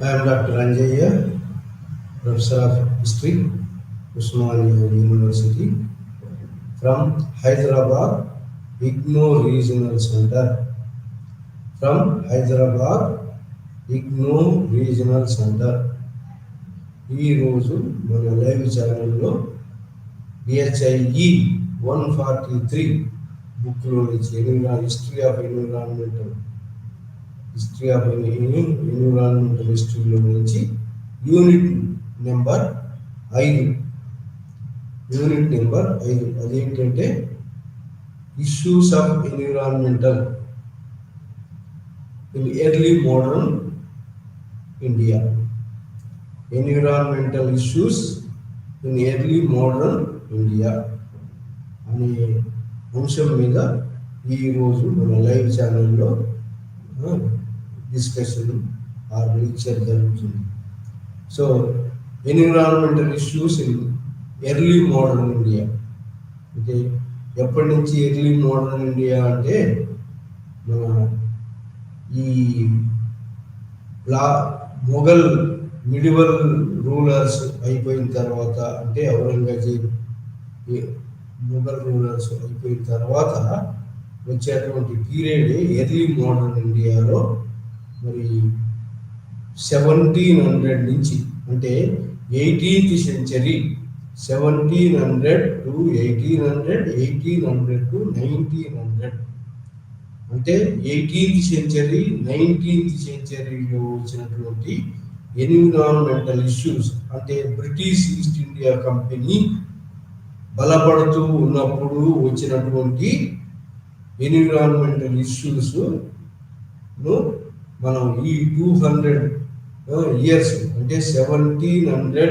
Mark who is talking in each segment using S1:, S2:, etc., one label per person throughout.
S1: I am Dr. Anjaya, Professor of History, Usmania University, from Hyderabad, IGNOU Regional Center. From Hyderabad, IGNOU Regional Center. ఈరోజు మన live ఛానల్లో BHIE 143 బుక్లో నుంచి history of environmental హిస్టరీలో నుంచి unit number 5 అదేంటంటే issues of environmental in early modern India. Environmental issues in early modern India అనే అంశం మీద ఈరోజు మన లైవ్ ఛానల్లో డిస్కషన్ ఆర్ లెక్చర్ జరుగుతుంది. So environmental issues in early modern India అంటే ఎప్పటి నుంచి ఎర్లీ మోడర్న్ ఇండియా అంటే మన ఈ మొఘల్ మిడివల్ రూలర్స్ అయిపోయిన తర్వాత, అంటే ఔరంగజేబ్ మొఘల్ రూలర్స్ అయిపోయిన తర్వాత వచ్చేటువంటి పీరియడ్ ఎర్లీ మోడర్న్ ఇండియాలో. మరి 1700 నుంచి అంటే 18th సెంచరీ, 1700 to 1800, 1800 to 1900 అంటే 18th సెంచరీ 19th సెంచరీలో వచ్చినటువంటి ఎన్విరాన్మెంటల్ ఇష్యూస్, అంటే బ్రిటిష్ ఈస్ట్ ఇండియా కంపెనీ బలపడుతూ ఉన్నప్పుడు వచ్చినటువంటి ఎన్విరాన్మెంటల్ ఇష్యూస్ మనం ఈ 200 ఇయర్స్ అంటే 1700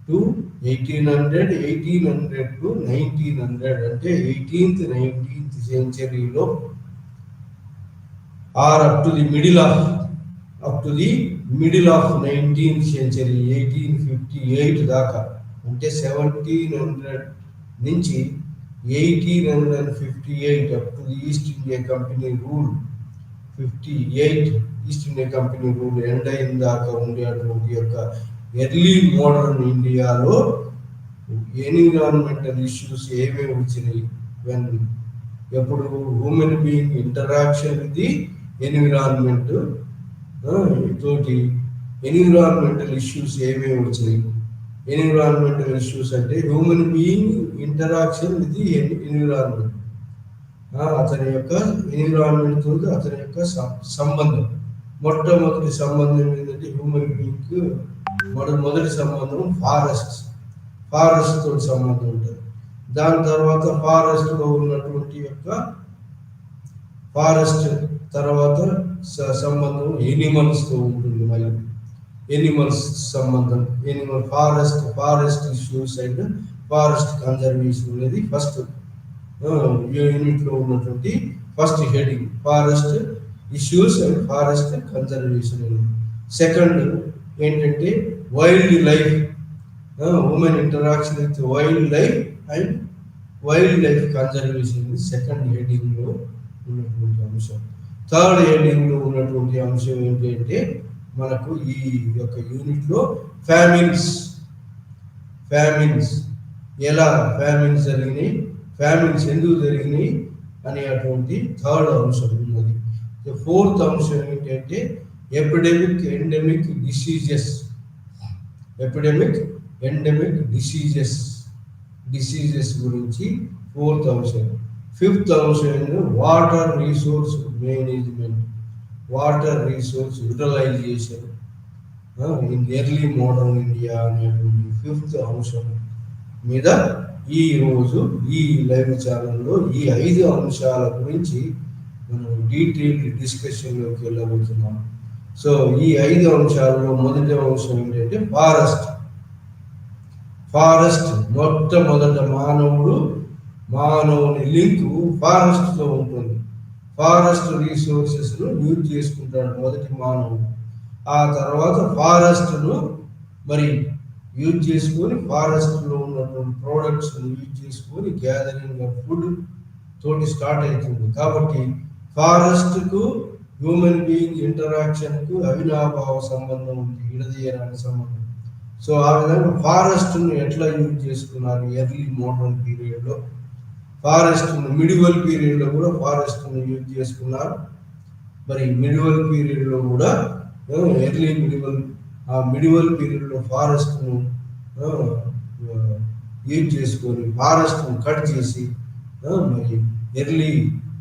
S1: to 1800, 1800 to 1900 అంటే 18th 19th సెంచరీలో or up to the middle of 19th century 1858 దాకా, అంటే 1700 నుంచి 1858 up to the East India company rule 58 East India company rule end అయిన దాకా ఉండేటువంటి యొక్క ఎర్లీ మోడర్న్ ఇండియాలో ఎన్విరాన్మెంటల్ ఇష్యూస్ ఏమేమి వచ్చినాయి, ఎప్పుడు human being interaction with the environment తోటి ఎన్విరాన్మెంటల్ ఇష్యూస్ ఏమేమి వచ్చినాయి. ఎన్విరాన్మెంటల్ ఇష్యూస్ అంటే human being interaction with the environment, అతని యొక్క ఎన్విరాన్మెంట్ తోటి అతని యొక్క సంబంధం. మొట్టమొదటి సంబంధం ఏంటంటే హ్యూమన్ బీయింగ్కి మొదటి సంబంధం ఫారెస్ట్ తోటి సంబంధం ఉంటుంది. దాని తర్వాత ఫారెస్ట్లో ఉన్నటువంటి యొక్క ఫారెస్ట్ తర్వాత సంబంధం ఎనిమల్స్తో ఉంటుంది. మళ్ళీ ఎనిమల్స్ సంబంధం, forest issues and forest conservation అనేది ఫస్ట్ యూనిట్లో ఉన్నటువంటి first heading, forest issues and forest conservation అనేది. సెకండ్ ఏంటంటే wildlife, human interaction with wildlife and wildlife conservation second హెడింగ్లో ఉన్నటువంటి అంశం. థర్డ్ హెడింగ్లో ఉన్నటువంటి అంశం ఏంటంటే మనకు ఈ యొక్క యూనిట్లో ఫ్యామిన్స్ ఎలా ఫ్యామిన్స్ జరిగినాయి, ఫ్యామిన్స్ ఎందుకు జరిగినాయి అనేటువంటి థర్డ్ అంశం ఉన్నది. ఫోర్త్ అంశం ఏంటంటే ఎపిడెమిక్ ఎండమిక్ డిసీజెస్ గురించి ఫోర్త్ అంశం. ఫిఫ్త్ అంశం water resource management, water resource utilisation in early modern India అనేటువంటి ఫిఫ్త్ అంశం మీద ఈరోజు ఈ లైవ్ ఛానల్లో ఈ 5 అంశాల గురించి మనం డీటెయిల్డ్ డిస్కషన్లోకి వెళ్ళబోతున్నాం. సో ఈ 5 అంశాలలో మొదటి అంశం ఏంటంటే ఫారెస్ట్. మొట్టమొదట మానవుని లింకు ఫారెస్ట్తో ఉంటుంది. ఫారెస్ట్ రిసోర్సెస్ను యూజ్ చేసుకుంటాడు మొదటి మానవుడు. ఆ తర్వాత ఫారెస్ట్ను మరి యూజ్ చేసుకొని ఫారెస్ట్లో ఉన్నటువంటి ప్రోడక్ట్స్ను యూజ్ చేసుకొని గ్యాదరింగ్ ఆఫ్ ఫుడ్ తోటి స్టార్ట్ అవుతుంది. కాబట్టి ఫారెస్ట్కు హ్యూమన్ బీయింగ్ ఇంటరాక్షన్ కు అవినాభావ సంబంధం ఉంది, విడదీయరాని సంబంధం. సో ఆ విధంగా ఫారెస్ట్ను ఎట్లా యూజ్ చేసుకున్నారు ఎర్లీ మోడర్న్ పీరియడ్లో, ఫారెస్ట్ను మిడివల్ పీరియడ్లో కూడా ఫారెస్ట్ను యూజ్ చేసుకున్నారు. మరి మిడివల్ పీరియడ్లో కూడా ఎర్లీ మిడివల్ పీరియడ్లో ఫారెస్ట్ను యూజ్ చేసుకొని ఫారెస్ట్ను కట్ చేసి మరి ఎర్లీ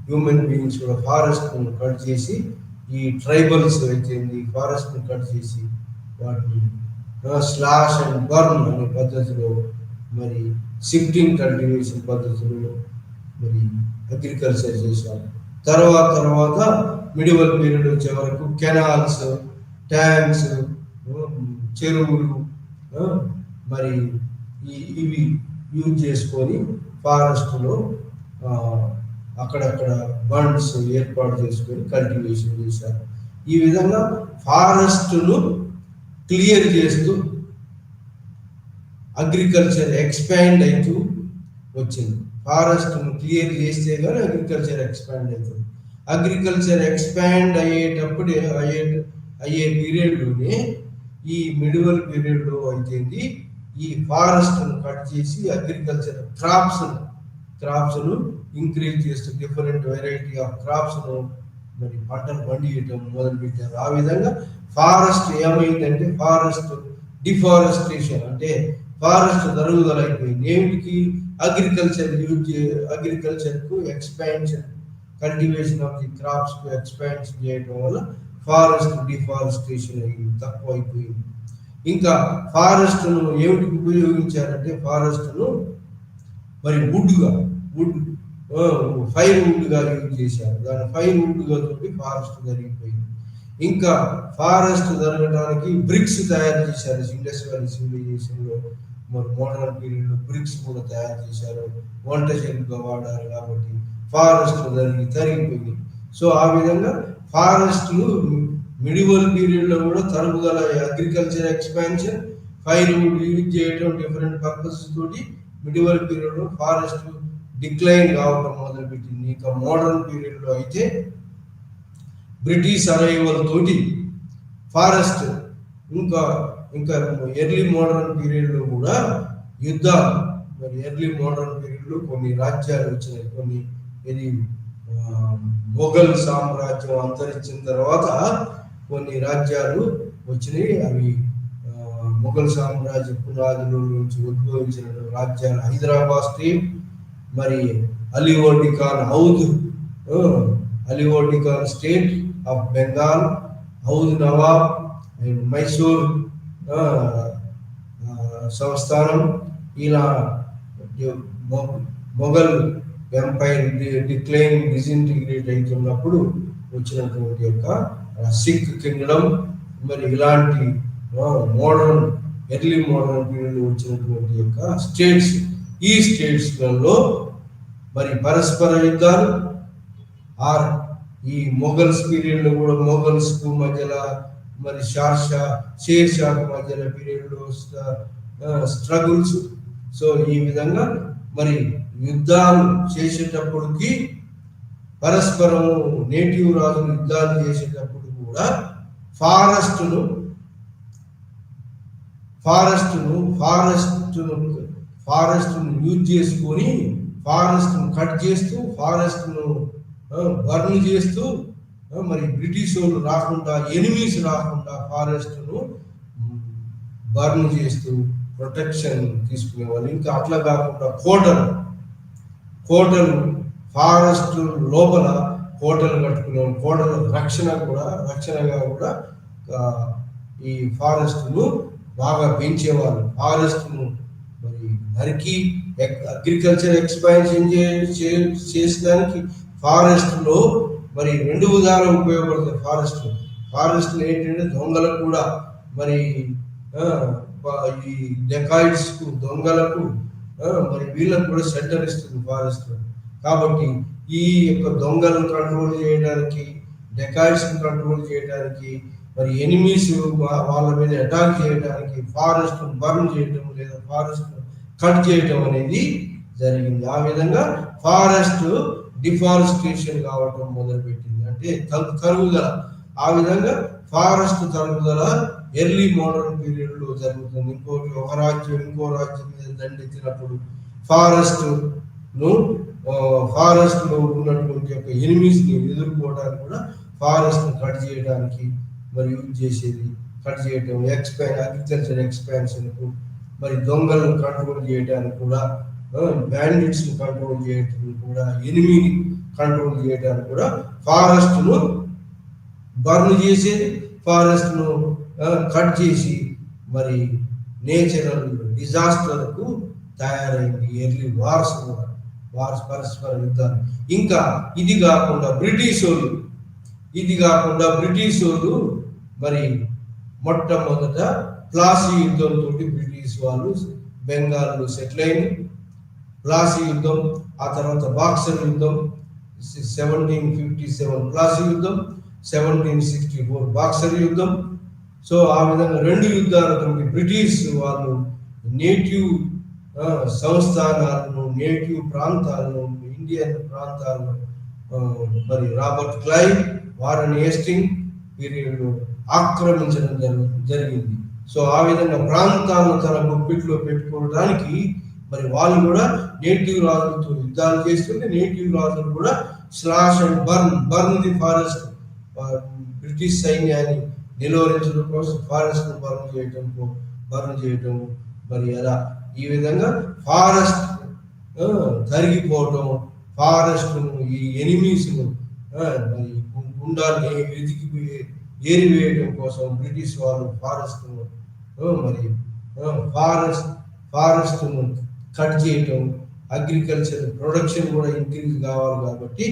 S1: హ్యూమన్ బీయింగ్స్ కూడా ఫారెస్ట్ను కట్ చేసి ఈ ట్రైబల్స్ అయితే ఫారెస్ట్ను కట్ చేసి వాటిని స్లాష్ అండ్ బర్న్ అనే పద్ధతిలో, మరి షిఫ్టింగ్ కల్టివేషన్ పద్ధతిలో మరి అగ్రికల్చర్ చేశారు. తర్వాత మిడివల్ పీరియడ్ వచ్చే వరకు కెనాల్స్, ట్యాంక్స్, చెరువులు మరి ఇవి యూజ్ చేసుకొని ఫారెస్ట్లో అక్కడక్కడ బండ్స్ ఏర్పాటు చేసుకొని కల్టివేషన్ చేశారు. ఈ విధంగా ఫారెస్ట్ను క్లియర్ చేస్తూ అగ్రికల్చర్ ఎక్స్పాండ్ అవుతూ వచ్చింది. ఫారెస్ట్ను క్లియర్ చేస్తే కానీ అగ్రికల్చర్ ఎక్స్పాండ్ అవుతుంది. అగ్రికల్చర్ ఎక్స్పాండ్ అయ్యే పీరియడ్లోనే ఈ మిడివల్ పీరియడ్లో అయితేంది ఈ ఫారెస్ట్ను కట్ చేసి అగ్రికల్చర్ క్రాప్స్ను ఇంక్రీజ్ చేస్తూ డిఫరెంట్ వెరైటీ ఆఫ్ క్రాప్స్ను మరి పంటలు పండియటం మొదలుపెట్టారు. ఆ విధంగా ఫారెస్ట్ ఏమైందంటే ఫారెస్ట్ డిఫారెస్టేషన్ అంటే ఫారెస్ట్ తరుగుదల అయిపోయింది. ఏమిటికి? అగ్రికల్చర్కు ఎక్స్పాన్షన్, కల్టివేషన్ ఆఫ్ ది క్రాప్స్కు ఎక్స్పాన్షన్ చేయడం వల్ల ఫారెస్ట్ డిఫారెస్టేషన్ అయ్యింది, తక్కువ అయిపోయింది. ఇంకా ఫారెస్ట్ను ఏమిటికి ఉపయోగించారంటే ఫారెస్ట్ను మరి ఫైర్ వుడ్గా యూజ్ చేశారు. దాని ఫైర్ వుడ్గా తోటి ఫారెస్ట్ జరిగిపోయింది. ఇంకా ఫారెస్ట్ జరగడానికి బ్రిక్స్ తయారు చేశారు. ఇండస్ట్రియల్ సివిలైజేషన్లో మరి మోడర్న్ పీరియడ్లో బ్రిక్స్ కూడా తయారు చేశారు. వంట చెరువుగా వాడారు కాబట్టి ఫారెస్ట్ తరిగిపోయింది. సో ఆ విధంగా ఫారెస్ట్లు మిడివల్ పీరియడ్లో కూడా తరుగుదల, agriculture expansion, fire wood use చేయడం డిఫరెంట్ పర్పసెస్ తోటి మిడివల్ పీరియడ్లో ఫారెస్ట్ డిక్లైన్ కావడం మొదలుపెట్టింది. ఇంకా మోడర్న్ పీరియడ్లో అయితే బ్రిటిష్ అరైవల్ తోటి ఫారెస్ట్ ఇంకా ఎర్లీ మోడర్న్ పీరియడ్లో కూడా యుద్ధాలు, మరి ఎర్లీ మోడర్న్ పీరియడ్లో కొన్ని రాజ్యాలు వచ్చినాయి. కొన్ని ఇది మొఘల్ సామ్రాజ్యం అంతరించిన తర్వాత కొన్ని రాజ్యాలు వచ్చినాయి. అవి మొఘల్ సామ్రాజ్య పునాదుల నుంచి ఉద్భవించిన రాజ్యాలు హైదరాబాద్ స్టేట్, మరి Alivardi Khan state of Bengal, Awadh Nawab and Mysore సంస్థానం. ఇలా మొఘల్ ఎంపైర్ డిజింటిగ్రేట్ అవుతున్నప్పుడు వచ్చినటువంటి యొక్క సిక్ కింగ్డమ్, మరి ఇలాంటి ఎర్లీ మోడర్న్ పీరియడ్ వచ్చినటువంటి యొక్క స్టేట్స్, ఈ స్టేట్స్లలో మరి పరస్పర యుద్ధాలు ఈ మొఘల్స్ పీరియడ్లో కూడా మొఘల్స్కు మధ్యలో మరి షేర్ షాకు మధ్యలో పీరియడ్లో స్ట్రగుల్స్. సో ఈ విధంగా మరి యుద్ధాలు చేసేటప్పటికి పరస్పరం నేటివ్ రాజులు యుద్ధాలు చేసేటప్పుడు కూడా ఫారెస్ట్ను యూజ్ చేసుకొని ఫారెస్ట్ను కట్ చేస్తూ ఫారెస్ట్ను బర్న్ చేస్తూ మరి బ్రిటిష్ వాళ్ళు రాకుండా, ఎనిమీస్ రాకుండా ఫారెస్ట్ను బర్న్ చేస్తూ ప్రొటెక్షన్ తీసుకునేవాళ్ళు. ఇంకా అట్లా కాకుండా కోటలు ఫారెస్ట్ లోపల కోటలు కట్టుకునేవాళ్ళు. కోటల రక్షణగా కూడా ఈ ఫారెస్ట్ను బాగా పెంచేవాళ్ళు. ఫారెస్ట్ను మరి నరికి అగ్రికల్చర్ ఎక్స్పాన్షన్ చేసడానికి ఫారెస్ట్లో మరి 2 విధాలు ఉపయోగపడుతుంది. ఫారెస్ట్లో ఏంటంటే దొంగలకు కూడా, మరి ఈ డెకాయిడ్స్కు, దొంగలకు, మరి వీళ్ళకు కూడా షెల్టర్ ఇస్తుంది ఫారెస్ట్. కాబట్టి ఈ యొక్క దొంగలను కంట్రోల్ చేయడానికి, డెకాయిడ్స్ని కంట్రోల్ చేయడానికి, మరి ఎనిమీస్ వాళ్ళ మీద అటాక్ చేయడానికి ఫారెస్ట్ బర్న్ చేయటం లేదా ఫారెస్ట్ కట్ చేయటం అనేది జరిగింది. ఆ విధంగా ఫారెస్ట్ డిఫారెస్టేషన్ కావటం మొదలుపెట్టింది. అంటే తరుగుదల. ఆ విధంగా ఫారెస్ట్ తరుగుదల ఎర్లీ మోడర్న్ పీరియడ్ లో జరుగుతుంది. ఒక రాజ్యం ఇంకో రాజ్యం మీద దండెత్తినప్పుడు ఫారెస్ట్ లో ఉన్నటువంటి యొక్క ఎనిమీస్ ని ఎదుర్కోవడానికి కూడా ఫారెస్ట్ ని కట్ చేయడానికి మరి యూజ్ చేసేది. కట్ చేయటం, అగ్రికల్చర్ ఎక్స్పాన్షన్ కు, మరి దొంగలను కంట్రోల్ చేయడానికి కూడా, బ్యాండిట్స్ ని కంట్రోల్ చేయడానికి కూడా, ఎనిమీని కంట్రోల్ చేయడానికి కూడా ఫారెస్ట్ ను బర్న్ చేసేది, ఫారెస్ట్ ను కట్ చేసి మరి నేచురల్ డిజాస్టర్కు తయారైంది. ఎర్లీ వార్స్ కూడా, పరస్పర యుద్ధాలు. ఇంకా ఇది కాకుండా బ్రిటిష్ వాళ్ళు మరి మొట్టమొదట ప్లాసీ యుద్ధంతో బ్రిటిష్ వాళ్ళు బెంగాల్లో సెటిల్ అయింది. ప్లాసీ యుద్ధం, ఆ తర్వాత బాక్సర్ యుద్ధం, 1757 ప్లాసీ యుద్ధం, 1764 బాక్సర్ యుద్ధం. సో ఆ విధంగా 2 యుద్ధాలతో బ్రిటిష్ వాళ్ళు నేటివ్ సంస్థానాలను, నేటివ్ ప్రాంతాలను, ఇండియన్ ప్రాంతాలను మరి రాబర్ట్ క్లైవ్, వారన్ హేస్టింగ్ పీరియడ్లో ఆక్రమించడం జరిగింది. సో ఆ విధంగా ప్రాంతాలను తన గుప్పిట్లో పెట్టుకోవడానికి మరి వాళ్ళు కూడా నేటివ్ రాజులతో యుద్ధాలు చేస్తుంటే, నేటివ్ రాజులు కూడా slash and burn the forest, British సైన్యాన్ని నిలువరించడం కోసం ఫారెస్ట్ ను బర్న్ చేయటం మరి అలా ఈ విధంగా ఫారెస్ట్ తరిగిపోవటం, ఫారెస్ట్ ఈ ఎనిమీస్ మరి గుండాన్ని ఏరివేయడం కోసం బ్రిటిష్ వాళ్ళు ఫారెస్ట్ కట్ చేయటం. అగ్రికల్చర్ ప్రొడక్షన్ కూడా ఇంక్రీజ్ కావాలి కాబట్టి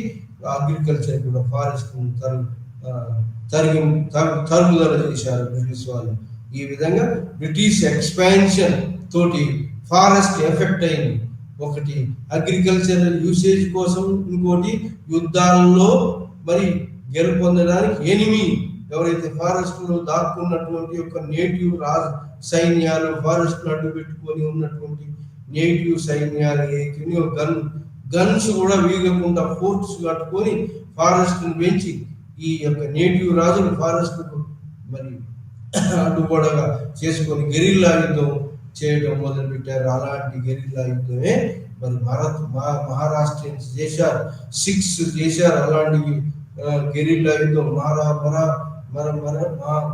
S1: అగ్రికల్చర్ కూడా ఫారెస్ట్ తరుగుదల చేశారు బ్రిటిష్ వాళ్ళు. ఈ విధంగా బ్రిటిష్ ఎక్స్పాన్షన్ తోటి ఫారెస్ట్ ఎఫెక్ట్ అయింది. ఒకటి అగ్రికల్చర్ యూసేజ్ కోసం, ఇంకోటి యుద్ధాల్లో మరి గెలుపొందడానికి ఎనిమి ఎవరైతే ఫారెస్ట్ లో దాక్కున్నటువంటి యొక్క నేటివ్ సైన్యాలు, ఫారెస్ట్ అడ్డు పెట్టుకొని ఉన్నటువంటి నేటివ్ సైన్యాలు గన్స్ కూడా వీగకుండా ఫోర్ట్స్ కట్టుకొని ఫారెస్ట్ ను పెంచి ఈ యొక్క నేటివ్ రాజులు ఫారెస్ట్ మరి అడ్డుగోడగా చేసుకొని గెరిల్లా యుద్ధం చేయడం మొదలుపెట్టారు. అలాంటి గెరిల్లా యుద్ధమే మరి మహారాష్ట్రియన్స్ చేశారు. 6 చేశారు అలాంటి గెరిల్లా యుద్ధం.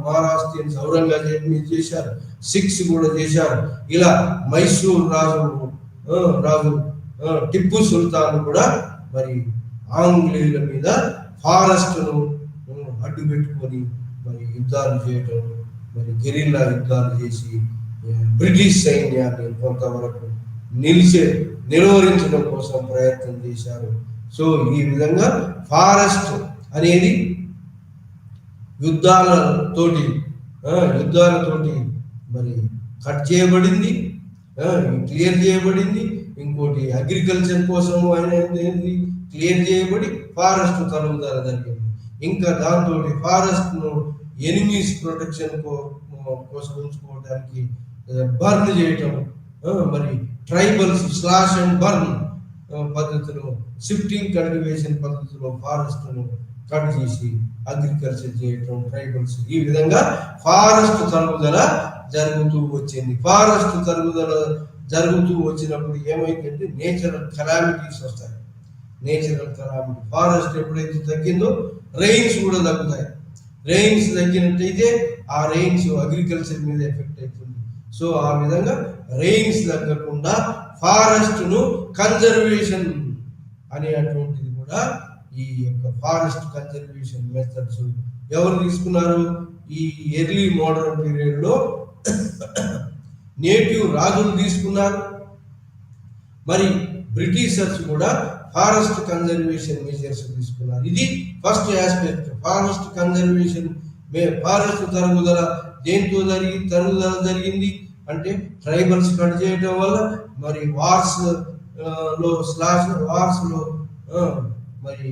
S1: మహారాష్ట్రియన్స్ ఔరంగజేబ్ మీద చేశారు, 6 కూడా చేశారు. ఇలా మైసూర్ రాజు టిప్పు సుల్తాన్ కూడా మరి ఆంగ్లేయుల మీద ఫారెస్ట్ ను అడ్డు పెట్టుకొని మరి యుద్ధాలు చేయటం, మరి గెరిల్లా యుద్ధాలు చేసి బ్రిటిష్ సైన్యాన్ని కొంతవరకు నిలువరించడం కోసం ప్రయత్నం చేశారు. సో ఈ విధంగా ఫారెస్ట్ అనేది యుద్ధాలతోటి మరి కట్ చేయబడింది, క్లియర్ చేయబడింది. ఇంకోటి అగ్రికల్చర్ కోసం అనేది క్లియర్ చేయబడి ఫారెస్ట్ తరుగుదల జరిగింది. ఇంకా దాంతో ఫారెస్ట్ ను ఎనిమీస్ ప్రొటెక్షన్ కోసం ఉంచుకోవడానికి బర్న్ చేయటం, మరి ట్రైబల్స్ స్లాష్ అండ్ బర్న్ పద్ధతిలో, షిఫ్టింగ్ కల్టివేషన్ పద్ధతిలో ఫారెస్ట్ ను కట్ చేసి అగ్రికల్చర్ చేయటం, ట్రైబల్స్. ఈ విధంగా ఫారెస్ట్ తరుగుదల జరుగుతూ వచ్చింది. ఫారెస్ట్ తరుగుదల జరుగుతూ వచ్చినప్పుడు ఏమైందంటే నేచురల్ కెలామిటీస్ వస్తాయి. ఫారెస్ట్ ఎప్పుడైతే తగ్గిందో రెయిన్స్ కూడా తగ్గుతాయి. రెయిన్స్ తగ్గినట్టయితే ఆ రెయిన్స్ అగ్రికల్చర్ మీద ఎఫెక్ట్ అవుతుంది. సో ఆ విధంగా రెయిన్స్ తగ్గకుండా ఫారెస్ట్ ను కన్జర్వేషన్ అనేటువంటిది కూడా, ఈ యొక్క ఫారెస్ట్ కన్జర్వేషన్ మెథడ్స్ ఎవరు తీసుకున్నారు? ఈ ఎర్లీ మోడర్న్ పీరియడ్ లో నేటివ్ రాజులు తీసుకున్నారు. మరి బ్రిటిషర్స్ కూడా ఫారెస్ట్ కన్జర్వేషన్ మెజర్స్ తీసుకున్నారు. ఇది first aspect. Forest conservation, forest తరుగుదల దేంతో తరుగుదల జరిగింది అంటే ట్రైబల్స్ కట్ చేయడం వల్ల, మరి వార్స్ లో మరి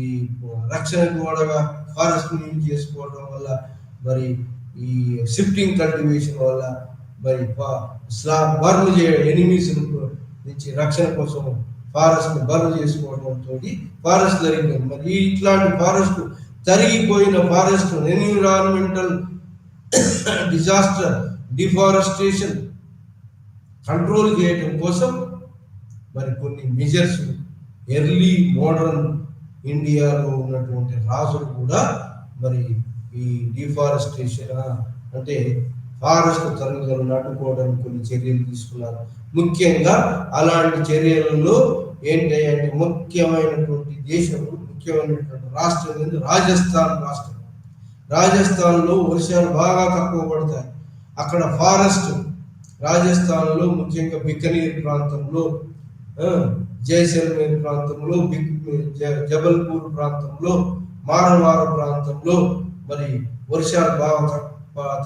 S1: ఈ రక్షణకు కూడా ఫారెస్ట్ యూజ్ చేసుకోవడం వల్ల, మరి ఈ షిఫ్టింగ్ కల్టివేషన్ వల్ల, మరి బర్న్ ఎనిమీస్ నుంచి రక్షణ కోసం ఫారెస్ట్ బర్న్ చేసుకోవడంతో ఫారెస్ట్ జరిగింది. మరి ఇట్లాంటి ఫారెస్ట్ జరిగిపోయిన forest environmental disaster deforestation control చేయడం కోసం మరి కొన్ని మెజర్స్ ఎర్లీ మోడర్న్ ఇండియాలో ఉన్నటువంటి రాజులు కూడా మరి ఈ డిఫారెస్టేషన్ అంటే ఫారెస్ట్ తరుగుదలను అడ్డుకోవడానికి కొన్ని చర్యలు తీసుకున్నారు. ముఖ్యంగా అలాంటి చర్యలలో ఏంటి అంటే ముఖ్యమైనటువంటి దేశం, ముఖ్యమైనటువంటి రాష్ట్రం ఏంటి? రాజస్థాన్ రాష్ట్రం. రాజస్థాన్లో వర్షాలు బాగా తక్కువ పడతాయి. అక్కడ ఫారెస్ట్ రాజస్థాన్లో ముఖ్యంగా బికనీర్ ప్రాంతంలో, జైసల్మేర్ ప్రాంతంలో, జబల్పూర్ ప్రాంతంలో, మారవాడ ప్రాంతంలో మరి వర్షాలు బాగా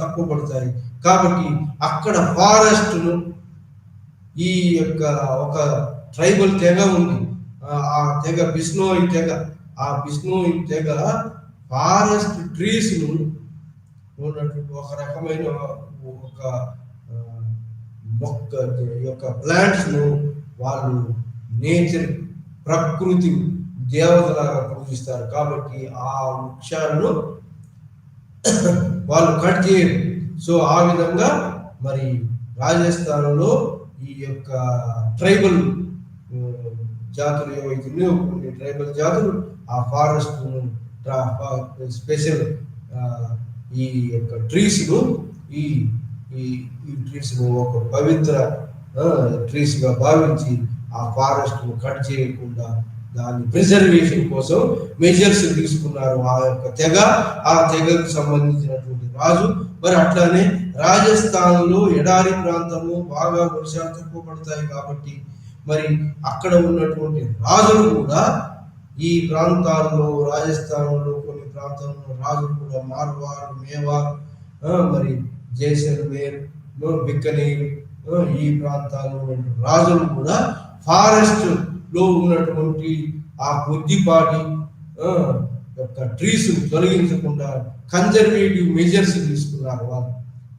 S1: తక్కువ పడతాయి. కాబట్టి అక్కడ ఫారెస్ట్ను ఈ యొక్క ఒక ట్రైబల్ తెగ ఉంది, ఆ తెగ బిష్ణోయి తెగ. ఆ బిష్ణోయి తెగ ఫారెస్ట్ ట్రీస్ను ఉన్నటువంటి ఒక రకమైన ఒక మొక్క యొక్క ప్లాంట్స్ను వాళ్ళు నేచర్ ప్రకృతి దేవతలాగా పూజిస్తారు. కాబట్టి ఆ వృక్షాలను వాళ్ళు కట్ చేయరు. సో ఆ విధంగా మరి రాజస్థాన్లో ఈ యొక్క ట్రైబల్ జాతులు ఏవైతున్నాయో కొన్ని ట్రైబల్ జాతులు ఆ ఫారెస్ట్ స్పెషల్ ఈ యొక్క ట్రీస్ను ఈ ట్రీస్ను ఒక పవిత్ర ట్రీస్గా భావించి ఆ ఫారెస్ట్ను కట్ చేయకుండా దాని ప్రిజర్వేషన్ కోసం మెజర్స్ తీసుకున్నారు ఆ యొక్క తెగ, ఆ తెగకు సంబంధించినటువంటి రాజు. మరి అట్లానే రాజస్థాన్లో ఎడారి ప్రాంతము, బాగా వర్షాలు తక్కువ పడతాయి కాబట్టి మరి అక్కడ ఉన్నటువంటి రాజులు కూడా ఈ ప్రాంతాల్లో, రాజస్థాన్లో కొన్ని ప్రాంతాల్లో రాజులు కూడా మార్వార్, మేవార్, మరి జైసల్మేర్, బికనీర్ ఈ ప్రాంతాల్లో రాజులు కూడా ఫారెస్ట్ లో ఉన్నటువంటి ఆ కొద్దిపాటి యొక్క ట్రీస్ తొలగించకుండా కన్జర్వేటివ్ మెజర్స్ తీసుకున్నారు. వాళ్ళు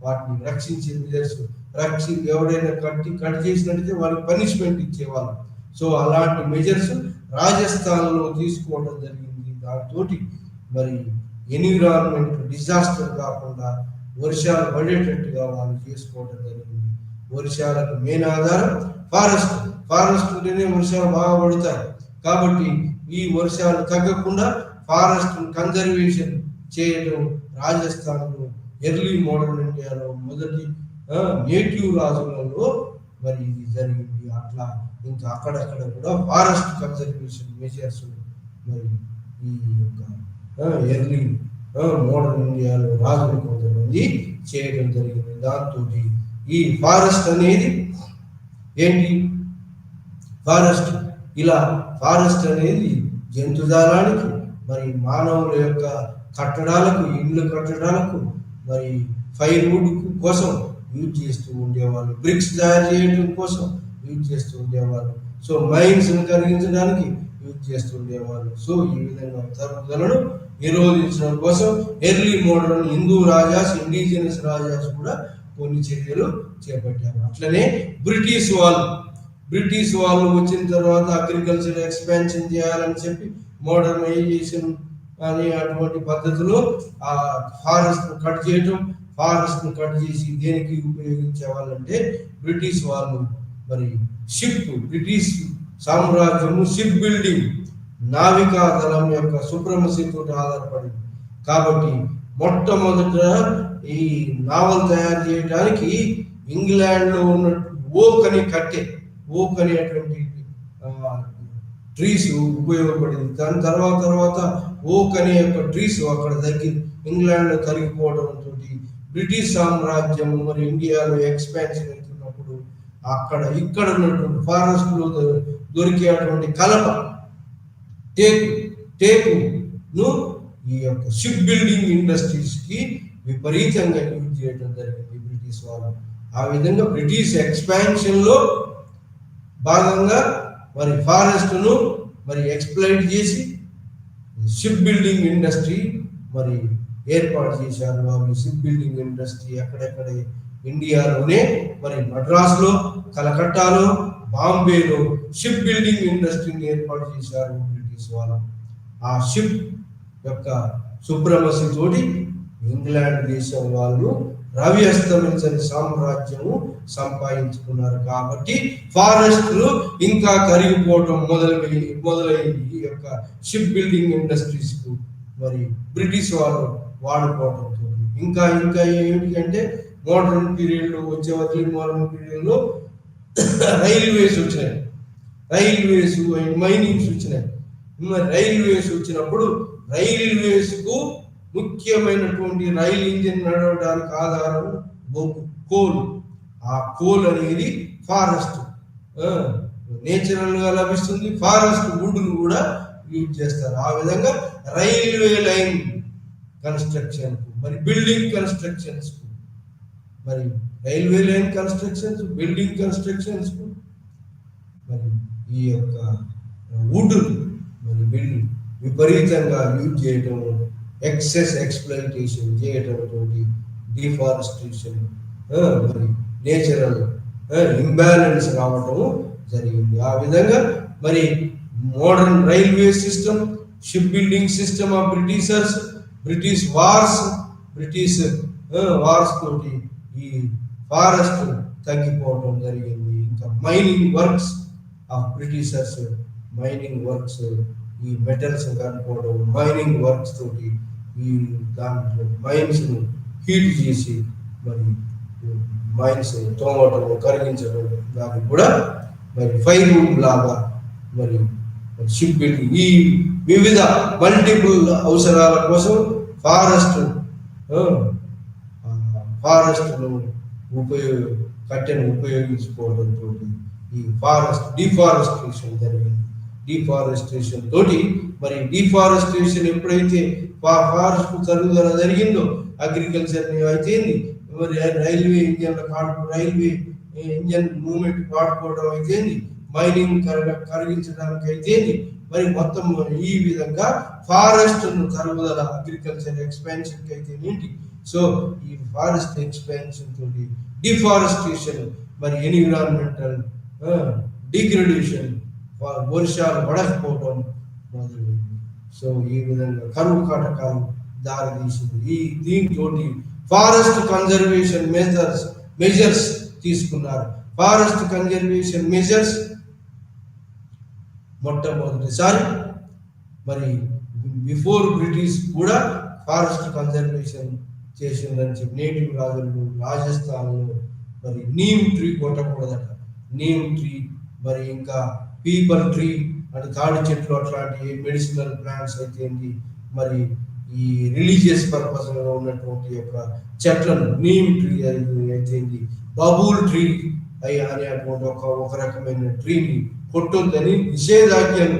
S1: వాటిని రక్షించే మెజర్స్ ఎవరైనా కట్ చేసినట్టయితే వాళ్ళకి పనిష్మెంట్ ఇచ్చేవాళ్ళు. సో అలాంటి మెజర్స్ రాజస్థాన్లో తీసుకోవడం జరిగింది. దాంతో మరి ఎన్విరాన్మెంట్ డిజాస్టర్ కాకుండా వర్షాలు పడేటట్టుగా వాళ్ళు చేసుకోవడం జరిగింది. వర్షాలకు మెయిన్ ఆధారం ఫారెస్ట్ ఉంటేనే వర్షాలు బాగా పడతాయి. కాబట్టి ఈ వర్షాలు తగ్గకుండా ఫారెస్ట్ కన్జర్వేషన్ చేయడం రాజస్థాన్లో ఎర్లీ మోడర్న్ ఇండియాలో మొదటి నేటివ్ రాజులలో మరి ఇది జరిగింది. అట్లా ఇంకా అక్కడక్కడ కూడా ఫారెస్ట్ కన్జర్వేషన్ మెజర్స్ మరి ఈ యొక్క ఎర్లీ మోడర్న్ ఇండియాలో రాజులు కొంతమంది చేయడం జరిగింది. దాంతో ఈ ఫారెస్ట్ అనేది ఏంటి? ఫారెస్ట్ అనేది జంతుజాలానికి, మరి మానవుల యొక్క కట్టడాలకు, ఇండ్లు కట్టడాలకు, మరి ఫైర్వుడ్ కోసం యూజ్ చేస్తూ ఉండేవాళ్ళు, బ్రిక్స్ తయారు చేయడం కోసం యూజ్ చేస్తూ ఉండేవాళ్ళు, సో మైన్స్ కలిగించడానికి యూజ్ చేస్తూ ఉండేవాళ్ళు. సో ఈ విధంగా తరుగుదలను నిరోధించడం కోసం early modern Hindu Raja's, indigenous Raja's కూడా కొన్ని చర్యలు చేపట్టారు. అట్లనే బ్రిటిష్ వాళ్ళు వచ్చిన తర్వాత అగ్రికల్చర్ ఎక్స్పాన్షన్ చేయాలని చెప్పి మోడర్నైజేషన్ అని అటువంటి పద్ధతిలో ఆ ఫారెస్ట్ కట్ చేయటం, ఫారెస్ట్ కట్ చేసి దేనికి ఉపయోగించేవాళ్ళంటే బ్రిటిష్ వాళ్ళు మరి బ్రిటిష్ సామ్రాజ్యము షిప్ బిల్డింగ్, నావికా దళం యొక్క సుప్రమసీతో ఆధారపడింది. కాబట్టి మొట్టమొదట ఈ నావల్ తయారు చేయడానికి ఇంగ్లాండ్లో ఉన్న ఓక్ అనేటువంటి ట్రీస్ ఉపయోగపడింది. దాని తర్వాత ఓక్ అనే యొక్క ట్రీస్ అక్కడ ఇంగ్లాండ్లో తరిగిపోవడంతో బ్రిటిష్ సామ్రాజ్యం మరి ఇండియాలో ఎక్స్పాన్షన్ అవుతున్నప్పుడు ఇక్కడ ఉన్నటువంటి ఫారెస్ట్ లో దొరికేటువంటి కలప, టేకును ఈ యొక్క షిప్ బిల్డింగ్ ఇండస్ట్రీస్ కి విపరీతంగా యూజ్ చేయడం జరిగింది బ్రిటిష్ వాళ్ళు. ఆ విధంగా బ్రిటిష్ ఎక్స్పాన్షన్ లో భాగంగా మరి ఫారెస్ట్ ను మరి ఎక్స్ప్లైట్ చేసి షిప్ బిల్డింగ్ ఇండస్ట్రీ మరి ఏర్పాటు చేశారు. అవి షిప్ బిల్డింగ్ ఇండస్ట్రీ ఎక్కడెక్కడ ఇండియాలోనే మరి మద్రాసులో, కలకట్టాలో, బాంబేలో షిప్ బిల్డింగ్ ఇండస్ట్రీని ఏర్పాటు చేశారు బ్రిటిష్ వాళ్ళు. ఆ షిప్ యొక్క సుప్రమసీ తోటి ఇంగ్లాండ్ దేశం వాళ్ళు రవి అస్తమించని సామ్రాజ్యము సంపాదించుకున్నారు. కాబట్టి ఫారెస్ట్లు ఇంకా కరిగిపోవటం మొదలైంది. ఈ యొక్క షిప్ బిల్డింగ్ ఇండస్ట్రీస్ కు మరి బ్రిటిష్ వాళ్ళు వాడుకోవడంతో ఇంకా ఇంకా ఏమిటంటే మోడర్న్ పీరియడ్ లో వచ్చే మోడర్న్ పీరియడ్ లో రైల్వేస్ వచ్చినాయి, రైల్వేస్ అండ్ మైనింగ్స్ వచ్చినాయి. రైల్వేస్ వచ్చినప్పుడు రైల్వేస్ కు ముఖ్యమైనటువంటి రైల్ ఇంజిన్ నడవడానికి ఆధారం బొగ్గు, కోల్. ఆ కోల్ అనేది ఫారెస్ట్ నేచురల్ గా లభిస్తుంది. ఫారెస్ట్ వుడ్ను కూడా యూజ్ చేస్తారు. ఆ విధంగా రైల్వే లైన్ కన్స్ట్రక్షన్ కు, మరి బిల్డింగ్ కన్స్ట్రక్షన్స్ కు, మరి railway line constructions, building constructions కు మరి ఈ యొక్క వుడ్ మరి బిల్డింగ్ విపరీతంగా యూజ్ చేయటం, ఎక్సెస్ ఎక్స్ప్లాయిటేషన్ చేయటం తోటి డిఫారెస్టేషన్ మరి నేచురల్ ఇంబ్యాలెన్స్ రావటం జరిగింది. ఆ విధంగా మరి modern railway system, ship building system of British wars తోటి ఈ ఫారెస్ట్ తగ్గిపోవటం జరిగింది. ఇంకా mining works of Britishers, mining works ఈ మెటల్స్ కనుక్కోవడం, మైనింగ్ వర్క్స్ తోటి ఈ దాంట్లో మైన్స్ ను హీట్ చేసి మరి మైన్స్ తోమటం, కరిగించడం, దానికి కూడా మరి ఫైర్ వుడ్ లాగా మరి షిప్ బిల్డింగ్ ఈ వివిధ మల్టిపుల్ అవసరాల కోసం ఫారెస్ట్ను కట్టెను ఉపయోగించుకోవడంతో ఈ డిఫారెస్టేషన్ జరిగింది. డిఫారెస్టేషన్ తోటి మరి డిఫారెస్టేషన్ ఎప్పుడైతే ఫారెస్ట్ తరుగుదల జరిగిందో అగ్రికల్చర్ అయితేంది, మరి రైల్వే ఇంజన్ మూవ్మెంట్ వాడుకోవడం అయితేంది, మైనింగ్ కరిగించడానికి అయితేంది, మరి మొత్తం ఈ విధంగా ఫారెస్ట్ తరుగుదల అగ్రికల్చర్ ఎక్స్పాన్షన్ కి అయితే ఏంటి. సో ఈ ఫారెస్ట్ ఎక్స్పాన్షన్ తోటి డిఫారెస్టేషన్ మరి ఎన్విరాన్మెంటల్ డిగ్రేడేషన్, వర్షాలు పడకపోవడం మొదలైంది. సో ఈ విధంగా కరువు కాటకాలు దారితీసింది. దీంతో ఫారెస్ట్ కన్జర్వేషన్ మెజర్స్ తీసుకున్నారు. ఫారెస్ట్ కన్జర్వేషన్ మెజర్స్ మొట్టమొదటిసారి మరి బిఫోర్ బ్రిటిష్ కూడా ఫారెస్ట్ కన్జర్వేషన్ చేసిందని చెప్పి నేటివ్ రాజులు రాజస్థాన్లో మరి నీమ్ ట్రీ కొట్టకూడదట. నీమ్ ట్రీ మరి ఇంకా పీపల్ ట్రీ అంటే తాడి చెట్లు అట్లాంటి మెడిసినల్ ప్లాంట్స్ అయితే మరి ఈ రిలీజియస్ పర్పస్ లో ఉన్నటువంటి యొక్క చెట్లను నీమ్ ట్రీ అయితే బబూల్ ట్రీ అనేటువంటి ఒక రకమైన ట్రీని కొట్టొద్దని నిషేధాజ్ఞలు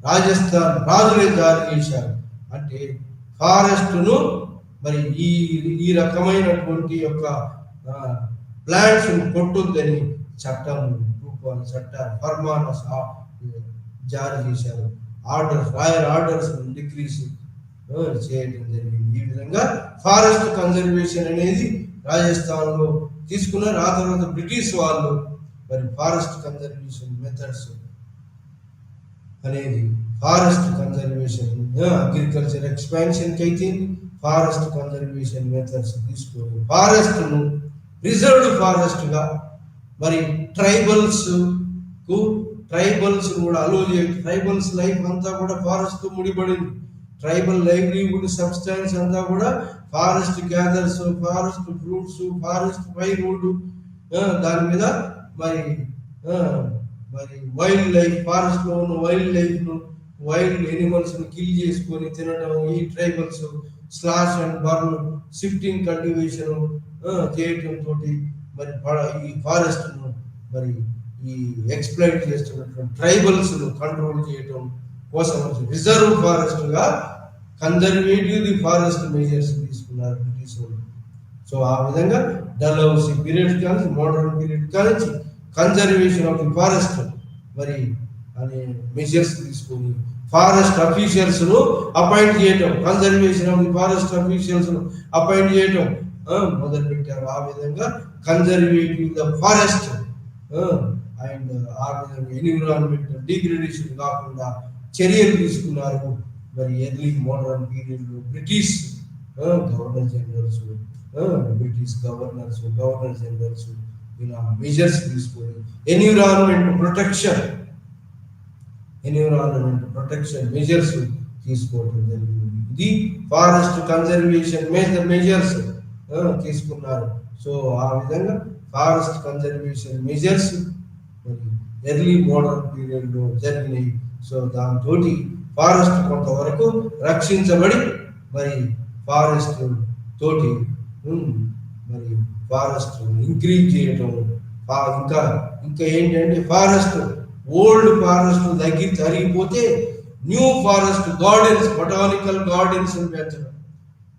S1: రాజస్థాన్ రాజులే జారీ చేశారు. అంటే ఫారెస్ట్ను మరి ఈ రకమైనటువంటి యొక్క ప్లాంట్స్ కొట్టొద్దని ఫర్మానస్ జారీ చేశారు. రాయల్ ఆర్డర్స్ డిక్రీస్ చేయడం జరిగింది. ఈ విధంగా ఫారెస్ట్ కన్జర్వేషన్ అనేది రాజస్థాన్ లో తీసుకున్నారు. ఆ తర్వాత బ్రిటిష్ వాళ్ళు మరి ఫారెస్ట్ కన్జర్వేషన్ మెథడ్స్ అనేది ఫారెస్ట్ కన్జర్వేషన్ అగ్రికల్చర్ ఎక్స్పాన్షన్ కి అయితే ఫారెస్ట్ కన్జర్వేషన్ మెథడ్స్ తీసుకొని ఫారెస్ట్ ను రిజర్వ్డ్ ఫారెస్ట్ గా మరి ట్రైబల్స్ కూడా అలో చేయాలి. ట్రైబల్స్ లైఫ్ అంతా కూడా ఫారెస్ట్ తో ముడిపడింది. ట్రైబల్ లైవ్లీహుడ్ సబ్స్టాన్స్ అంతా కూడా forest gathers, forest fruits, forest firewood, దాని మీద మరి వైల్డ్ లైఫ్, ఫారెస్ట్ లో ఉన్న వైల్డ్ లైఫ్ ను, వైల్డ్ ఎనిమల్స్ ను కిల్ చేసుకొని తినడం. ఈ tribals slash and burn, shifting cultivation చేయటం తోటి మరి ఈ ఫారెస్ట్ ను మరి ఈ ఎక్స్ప్లాయిట్ చేస్తున్నటువంటి ట్రైబల్స్ ను కంట్రోల్ చేయటం కోసం రిజర్వ్ ఫారెస్ట్ గా కన్జర్వేటివ్ ఫారెస్ట్ మెజర్స్ తీసుకున్నారు బ్రిటిష్ వాళ్ళు. సో ఆ విధంగా డల్హౌసీ పీరియడ్ కానీ మోడర్న్ పీరియడ్ కానీ కన్జర్వేషన్ ఆఫ్ ది ఫారెస్ట్ మరి అనే మెజర్స్ తీసుకొని ఫారెస్ట్ అఫీషియల్స్ ను అపాయింట్ చేయటం, conservation of the forest officials ను అపాయింట్ చేయటం మొదలు పెట్టారు. ఆ విధంగా కన్జర్వేటివ్ ద ఫారెస్ట్ అండ్ ఆ విధంగా ఎన్విరాన్మెంటల్ డిగ్రేడేషన్ కాకుండా చర్యలు తీసుకున్నారు. మరి ఎర్లీ మోడర్న్ పీరియడ్లో British governor generals, governor generals ఇలా మెజర్స్ తీసుకొని ఎన్విరాన్మెంట్ ప్రొటెక్షన్ మెజర్స్ తీసుకోవడం జరిగింది. ఇది ఫారెస్ట్ కన్జర్వేషన్ మెజర్స్ తీసుకున్నారు. సో ఆ విధంగా ఫారెస్ట్ కన్జర్వేషన్ మెజర్స్ మరి ఎర్లీ మోడర్న్ పీరియడ్లో జరిగినాయి. సో దాంతో ఫారెస్ట్ కొంతవరకు రక్షించబడి మరి ఫారెస్ట్ తోటి మరి ఫారెస్ట్ ఇంక్రీజ్ చేయటం, ఇంకా ఇంకా ఏంటంటే ఓల్డ్ ఫారెస్ట్ తరిగిపోతే new forest gardens, botanical gardens పెంచడం.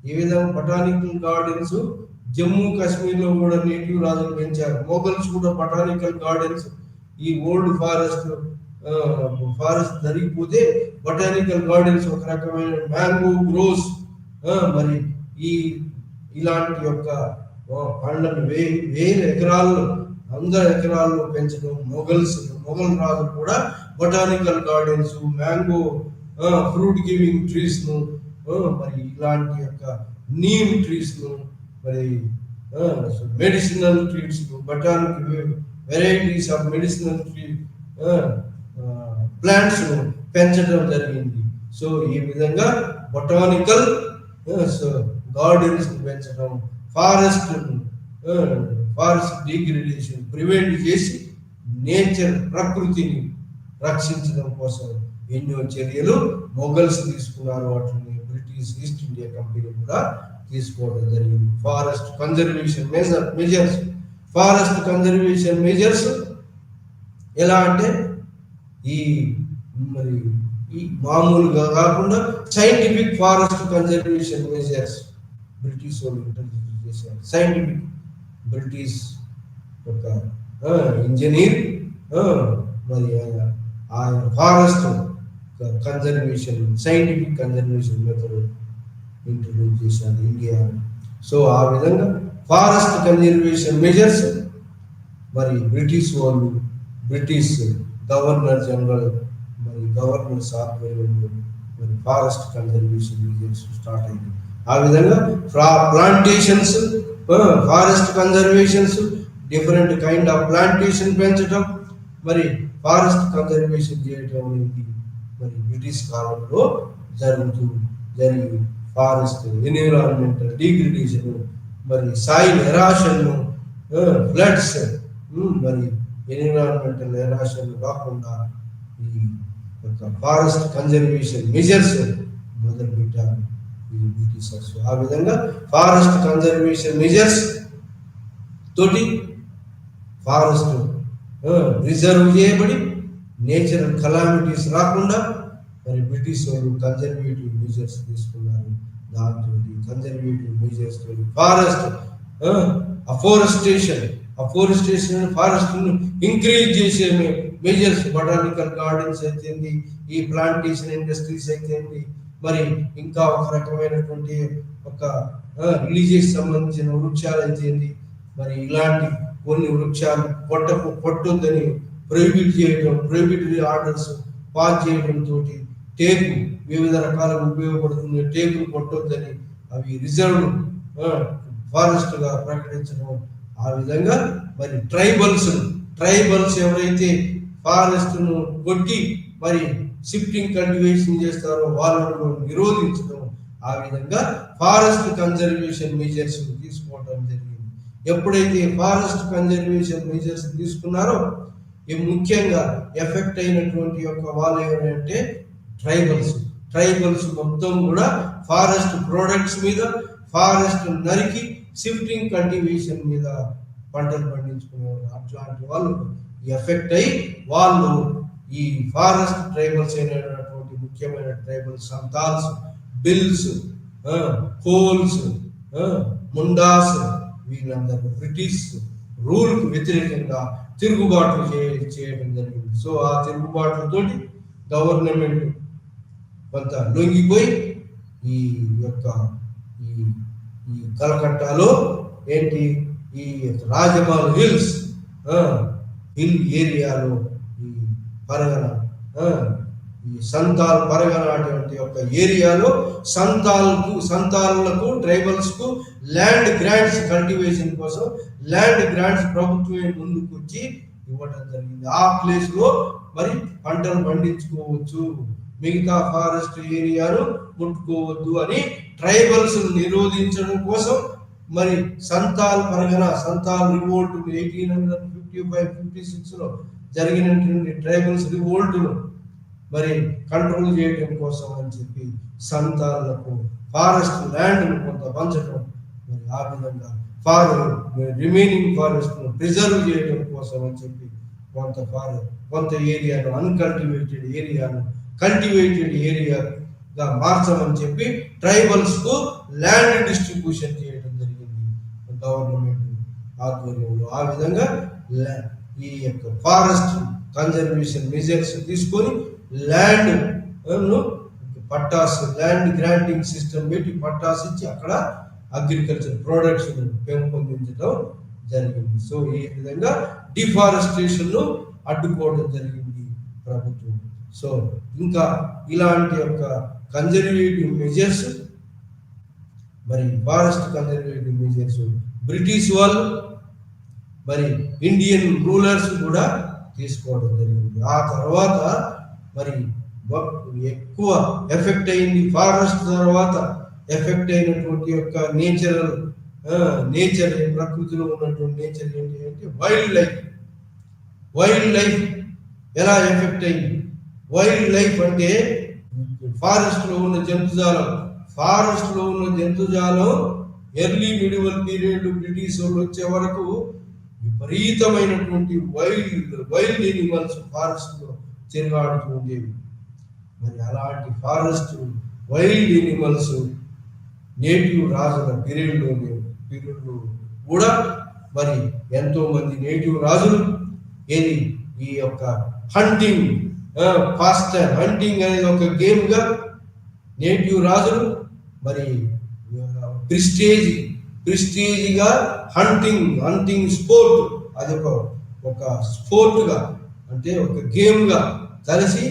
S1: ఈ విధంగా బొటానికల్ గార్డెన్స్ జమ్మూ కాశ్మీర్లో కూడా నేటివ్ రాజులు పెంచారు. మొఘల్స్ కూడా బొటానికల్ గార్డెన్స్, ఈ ఓల్డ్ ఫారెస్ట్ జరిగిపోతే బొటానికల్ గార్డెన్స్, ఒక రకమైన మ్యాంగో గ్రోస్, మరి ఇలాంటి యొక్క పండ్లను వేల ఎకరాల్లో 100 ఎకరాల్లో పెంచడం. మొఘల్ రాజులు కూడా botanical gardens, mango fruit giving trees ను, మరి ఇలాంటి యొక్క నీమ్ ట్రీస్ ను, మరి మెడిసినల్ ట్రీస్ ను, botanic varieties of medicinal tree plants ను పెంచడం జరిగింది. సో ఈ విధంగా బొటానికల్ గార్డెన్స్ పెంచడం, ఫారెస్ట్ డిగ్రేడేషన్ ప్రివెంట్ చేసి నేచర్ ప్రకృతిని రక్షించడం కోసం ఎన్నో చర్యలు మొఘల్స్ తీసుకున్నారు. వాటిని బ్రిటిష్ ఈస్ట్ ఇండియా కంపెనీ కూడా తీసుకోవడం జరిగింది. ఫారెస్ట్ కన్జర్వేషన్ మెజర్స్ ఎలా అంటే ఈ మామూలుగా కాకుండా scientific forest conservation measures British వాళ్ళు ఇంట్రడ్యూస్ చేశారు. సైంటిఫిక్ బ్రిటిష్ ఒక ఇంజనీర్ మరి ఆయన forest conservation scientific conservation method introduce చేశారు ఇండియా. సో ఆ విధంగా ఫారెస్ట్ కన్జర్వేషన్ మెజర్స్ మరి బ్రిటిష్ గవర్నర్ జనరల్ మరి గవర్నర్స్ ఆధ్వర్యంలో మరి ఫారెస్ట్ కన్జర్వేషన్ మెజర్స్ స్టార్ట్ అయింది. ఆ విధంగా plantations, forest conservations, different kind of plantation పెంచడం, మరి ఫారెస్ట్ కన్జర్వేషన్ చేయడం అనేది మరి బ్రిటిష్ కాలంలో జరిగి ఫారెస్ట్ ఎన్విరాన్మెంటల్ డిగ్రేడేషన్, మరి సాయిల్ ఎరాషన్, ఫ్లడ్స్, మరి ఎన్విరాన్మెంటల్ ఎరాషన్ కాకుండా ఈ యొక్క ఫారెస్ట్ కన్జర్వేషన్ మెజర్స్ మొదలు పెట్టారు ఈ బ్రిటిషర్స్. ఆ విధంగా ఫారెస్ట్ కన్జర్వేషన్ మెజర్స్ తోటి ఫారెస్ట్ రిజర్వ్ చేయబడి నేచురల్ కలామిటీస్ రాకుండా మరి బ్రిటిష్ వాళ్ళు కన్జర్వేటివ్ మెజర్స్ తీసుకున్నారు. దాంతో కన్జర్వేటివ్ మెజర్స్ తోటి ఫారెస్ట్ అఫోరెస్టేషన్ ఫారెస్ట్ ఇంక్రీజ్ చేసే మెజర్స్, బొటానికల్ గార్డెన్స్ అయితేంది, ఈ ప్లాంటేషన్ ఇండస్ట్రీస్ అయితేంది, మరి ఇంకా ఒక రకమైనటువంటి ఒక రిలీజియస్ సంబంధించిన వృక్షాలు అయితేంది, మరి ఇలాంటి కొన్ని వృక్షాలు కొట్టొద్దని ప్రొహిబిటరీ ఆర్డర్స్ పాస్ చేయడంతో టేకు వివిధ రకాలుగా ఉపయోగపడుతుంది. టేకులు కొట్టొద్దని అవి రిజర్వ్ ఫారెస్ట్ గా ప్రకటించడం. ఆ విధంగా మరి ట్రైబల్స్ ఎవరైతే ఫారెస్ట్ ను కొట్టి మరి షిఫ్టింగ్ కల్టివేషన్ చేస్తారో వాళ్ళను నిరోధించడం. ఆ విధంగా ఫారెస్ట్ కన్జర్వేషన్ మెజర్స్ తీసుకోవడం జరిగింది. ఎప్పుడైతే ఫారెస్ట్ కన్జర్వేషన్ మెజర్స్ తీసుకున్నారో ముఖ్యంగా ఎఫెక్ట్ అయినటువంటి యొక్క వాళ్ళు ఎవరంటే ట్రైబల్స్ మొత్తం కూడా ఫారెస్ట్ ప్రొడక్ట్స్ మీద, ఫారెస్ట్ నరికి షిఫ్టింగ్ కల్టివేషన్ మీద పంటలు పండించుకునేవారు. అట్లాంటి వాళ్ళు ఎఫెక్ట్ అయ్యి వాళ్ళు ఈ ఫారెస్ట్ ట్రైబల్స్ అయినటువంటి ముఖ్యమైన ట్రైబల్ సంతాల్స్, బిల్స్, కోల్స్, ముండాస్ వీళ్ళందరూ బ్రిటిష్ రూల్ కు వ్యతిరేకంగా తిరుగుబాట్లు చేయడం జరిగింది. సో ఆ తిరుగుబాట్లతో గవర్నమెంట్ కొంత లొంగిపోయి ఈ యొక్క ఈ కలకట్టాలో ఈ రాజమహల్ హిల్స్ హిల్ ఏరియాలో ఈ పరగన ఈ సంతాల్ పరగన అటువంటి ఒక ఏరియాలో సంతాలకు ట్రైబల్స్కు ల్యాండ్ గ్రాంట్స్ కల్టివేషన్ కోసం ల్యాండ్ గ్రాంట్స్ ప్రభుత్వమే ముందుకు వచ్చి ఇవ్వడం జరిగింది. ఆ ప్లేస్ లో మరి పంటలు పండించుకోవచ్చు, మిగతా ఫారెస్ట్ ఏరియాను ముట్టుకోవద్దు అని ట్రైబల్స్ నిరోధించడం కోసం మరి సంతాల్ రివోల్ట్ 1855-56 జరిగినటువంటి ట్రైబల్స్ రివోల్ట్ను మరి కంట్రోల్ చేయడం కోసం అని చెప్పి సంతాలకు ఫారెస్ట్ ల్యాండ్ను కొంత పంచడం, మరి ఆ విధంగా రిమైనింగ్ ఫారెస్ట్ ను ప్రిజర్వ్ చేయడం కోసం అని చెప్పి కొంత ఏరియాను అన్కల్టివేటెడ్ ఏరియాను కల్టివేటెడ్ ఏరియాగా మార్చమని చెప్పి ట్రైబల్స్ కు ల్యాండ్ డిస్ట్రిబ్యూషన్ చేయడం జరిగింది గవర్నమెంట్ ఆధ్వర్యంలో. ఆ విధంగా ఈ యొక్క ఫారెస్ట్ కన్జర్వేషన్ మెజర్స్ తీసుకొని ల్యాండ్ గ్రాంటింగ్ సిస్టమ్ పెట్టి పట్టాస్ ఇచ్చి అక్కడ అగ్రికల్చర్ ప్రొడక్ట్స్ పెంపొందించడం జరిగింది. సో ఈ విధంగా డిఫారెస్టేషన్ ను అడ్డుకోవడం జరిగింది ప్రభుత్వం. సో ఇంకా ఇలాంటి యొక్క కన్జర్వేటివ్ మెజర్స్, మరి ఫారెస్ట్ కన్జర్వేటివ్ మెజర్స్ బ్రిటిష్ వాళ్ళు మరి ఇండియన్ రూలర్స్ కూడా తీసుకోవడం జరిగింది. ఆ తర్వాత మరి ఎక్కువ ఎఫెక్ట్ అయింది ఫారెస్ట్ తర్వాత ఎఫెక్ట్ అయినటువంటి యొక్క నేచర్ ప్రకృతిలో ఉన్నటువంటి నేచర్ ఏంటి అంటే వైల్డ్ లైఫ్ ఎలా ఎఫెక్ట్ అయింది. వైల్డ్ లైఫ్ అంటే ఫారెస్ట్ లో ఉన్న జంతుజాలం ఎర్లీ మిడివల్ పీరియడ్ బ్రిటిష్ వాళ్ళు వచ్చే వరకు విపరీతమైనటువంటి వైల్డ్ ఎనిమల్స్ ఫారెస్ట్ లో తిరగాడుతూ ఉండేవి. మరి అలాంటి ఫారెస్ట్ వైల్డ్ ఎనిమల్స్ నేటివ్ రాజుల పీరియడ్లో కూడా మరి ఎంతో మంది నేటివ్ రాజులు ఈ యొక్క హంటింగ్ అనేది ఒక గేమ్ గా నేటివ్ రాజులు మరి ప్రిస్టేజిగా హంటింగ్ స్పోర్ట్, అది ఒక స్పోర్ట్ గా అంటే ఒక గేమ్ గా కలిసి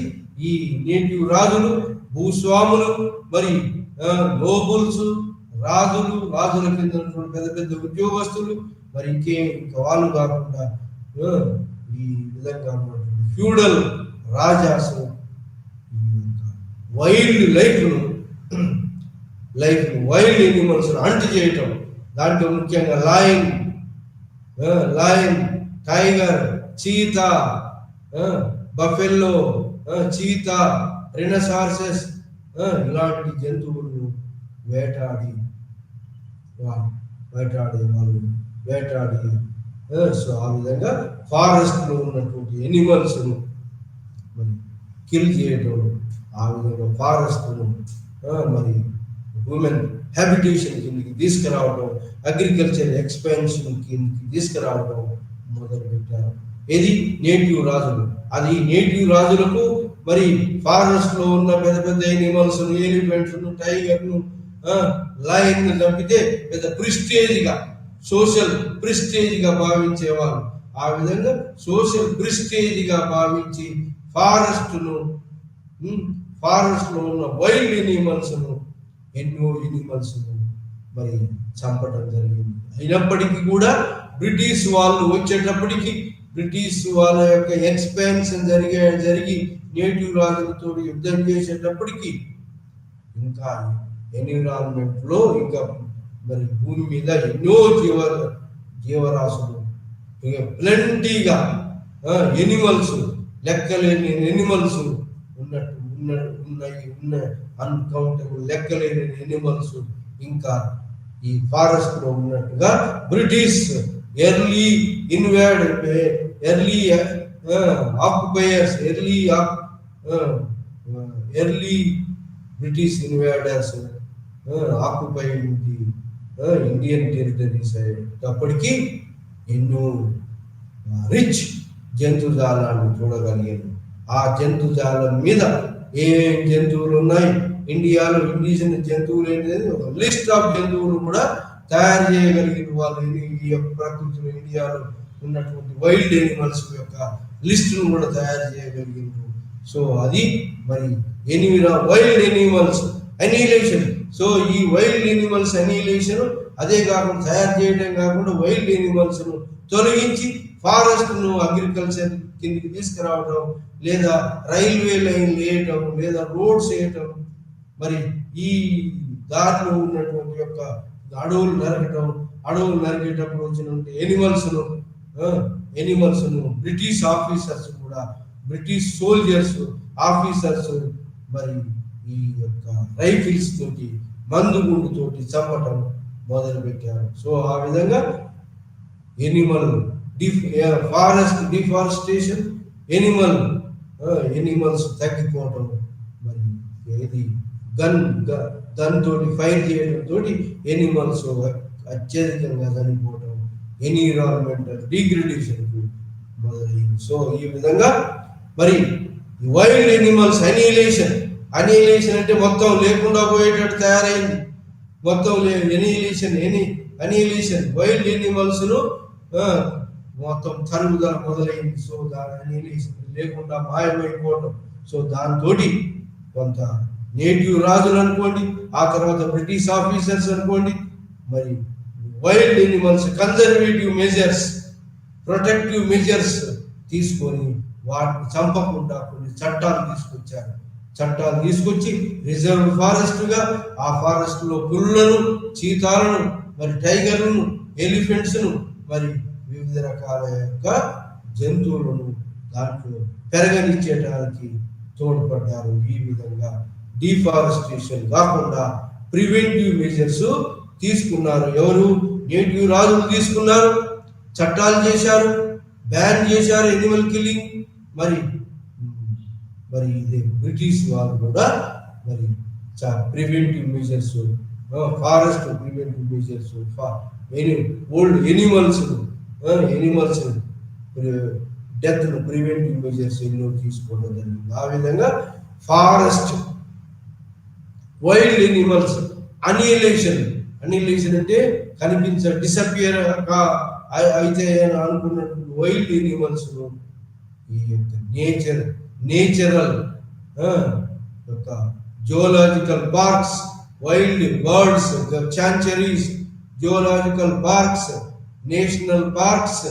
S1: ఈ నేటివ్ రాజులు, భూస్వాములు, మరి నోబుల్స్, రాజుల కింద పెద్ద పెద్ద ఉద్యోగస్తులు, మరి ఇంకా వాళ్ళు కాకుండా ఈ విధంగా feudal rajas wild animals hunt చేయటం, దాంట్లో ముఖ్యంగా lion, tiger, cheetah, buffalo, cheetah, rhinoceroses ఇలాంటి జంతువులను వేటాడి సో ఆ విధంగా ఫారెస్ట్ లో ఉన్నటువంటి ఎనిమల్స్ ను మరి కిల్ చేయడం, ఆ విధంగా ఫారెస్ట్ ను మరి హ్యూమన్ హ్యాబిటేషన్ కిందకి తీసుకురావడం, అగ్రికల్చర్ ఎక్స్పాన్షన్ కిందకి తీసుకురావడం మొదలు పెట్టారు. ఇది నేటివ్ రాజులు. అది నేటివ్ రాజులకు మరి ఫారెస్ట్ లో ఉన్న పెద్ద పెద్ద ఎనిమల్స్, ఎలిఫెంట్స్, టైగర్ ను, లయన్ ను చంపితే పెద్ద సోషల్ ప్రిస్టేజ్ గా భావించేవారు. ఆ విధంగా సోషల్ ప్రిస్టేజ్ గా భావించి ఫారెస్ట్ లో ఉన్న వైల్డ్ ఎనిమల్స్ ఎన్నో ఎనిమల్స్ మరి చంపడం జరిగింది. అయినప్పటికీ కూడా బ్రిటిష్ వాళ్ళు వచ్చేటప్పటికి, బ్రిటిష్ వాళ్ళ యొక్క ఎక్స్పాన్షన్ జరిగి నేటివ్ రాజులతో యుద్ధం చేసేటప్పటికి ఇంకా ఎన్విరాన్మెంట్ లో ఇంకా మరి భూమి మీద ఎన్నో జీవరాశులు ప్లెంటీగా ఎనిమల్స్, లెక్కలేని ఎనిమల్స్ అన్కౌంటబుల్ లెక్కలేని ఎనిమల్స్ ఇంకా ఈ ఫారెస్ట్ లో ఉన్నట్టుగా British early British invaders occupy Indian territories అయ్యేటప్పటికీ ఎన్నో రిచ్ జంతుజాలాన్ని చూడగలిగాను. ఆ జంతుజాలం మీద ఏ జంతువులు ఉన్నాయి, ఇండియాలో ఇండిజినస్ జంతువులు ఏంటనేది ఒక లిస్ట్ ఆఫ్ జంతువులు కూడా తయారు చేయగలిగిన వాళ్ళు ఈ యొక్క ప్రకృతిలో ఇండియాలో ఉన్నటువంటి వైల్డ్ ఎనిమల్స్ యొక్క లిస్టును కూడా తయారు చేయగలిగిండ్రు. సో అది మరి వైల్డ్ ఎనిమల్స్ అనిహిలేషన్. సో ఈ వైల్డ్ ఎనిమల్స్ అనిహిలేషన్ అదే కాకుండా తయారు చేయడం కాకుండా వైల్డ్ ఎనిమల్స్ ను తొలగించి ఫారెస్ట్ ను అగ్రికల్చర్ కిందికి తీసుకురావడం, లేదా రైల్వే లైన్ వేయటం, లేదా రోడ్స్ వేయటం, మరి ఈ దారిలో ఉన్నటువంటి యొక్క అడవులు నరికేటప్పుడు వచ్చినటువంటి ఎనిమల్స్ ను బ్రిటిష్ ఆఫీసర్స్ కూడా, బ్రిటిష్ సోల్జర్స్ ఆఫీసర్స్ మరి ఈ యొక్క రైఫిల్స్ తోటి, మందు గుండు తోటి చంపటం మొదలు పెట్టారు. సో ఆ విధంగా ఫారెస్ట్ డిఫారెస్టేషన్, ఎనిమల్స్ తగ్గిపోవటం, మరి ఏది గన్ తోటి ఫైర్ చేయడం తోటి ఎనిమల్స్ అత్యధికంగా చనిపోవటం, ఎన్విరాన్మెంటల్ డిగ్రేడేషన్ మొదలైంది. సో ఈ విధంగా మరి వైల్డ్ ఎనిమల్స్ అనిహిలేషన్ అంటే మొత్తం లేకుండా పోయేటట్టు తయారైంది. మొత్తం అనిహిలేషన్ వైల్డ్ ఎనిమల్స్ ను మొత్తం తరుగుదల మొదలైంది. సో దాని అనిహిలేషన్ లేకుండా మాయమైపోవటం. సో దాంతో కొంత నేటివ్ రాజులు అనుకోండి, ఆ తర్వాత బ్రిటిష్ ఆఫీసర్స్ అనుకోండి, మరి wild animals conservative measures, protective measures తీసుకొని వాటిని చంపకుండా కొన్ని చట్టాలు తీసుకొచ్చి రిజర్వ్ ఫారెస్ట్ గా ఆ ఫారెస్ట్ లో పులులను, చీతాలను, మరి టైగర్లను, ఎలిఫెంట్స్ ను, మరి వివిధ రకాల యొక్క జంతువులను దాంట్లో పెరగనిచ్చేటానికి తోడ్పడ్డారు. ఈ విధంగా డిఫారెస్టేషన్ కాకుండా ప్రివెంటివ్ మెజర్స్ తీసుకున్నారు. ఎవరు? నేటివ్ రాజులు తీసుకున్నారు, చట్టాలు చేశారు, బ్యాన్ చేశారు ఎనిమల్ కిల్లింగ్. మరి ఇది బ్రిటిష్ వాళ్ళు కూడా మరి preventive measures, forest preventive measures, old animals death preventive measures ఎన్నో తీసుకోవడం జరిగింది. ఆ విధంగా ఫారెస్ట్ వైల్డ్ ఎనిమల్స్ అనిహిలేషన్ అంటే డిసపియర్ అయితే అనుకున్నటువంటి వైల్డ్ ఎనిమల్స్ ఈ యొక్క నేచురల్ యొక్క zoological parks, wild birds sanctuaries, zoological parks, national parks,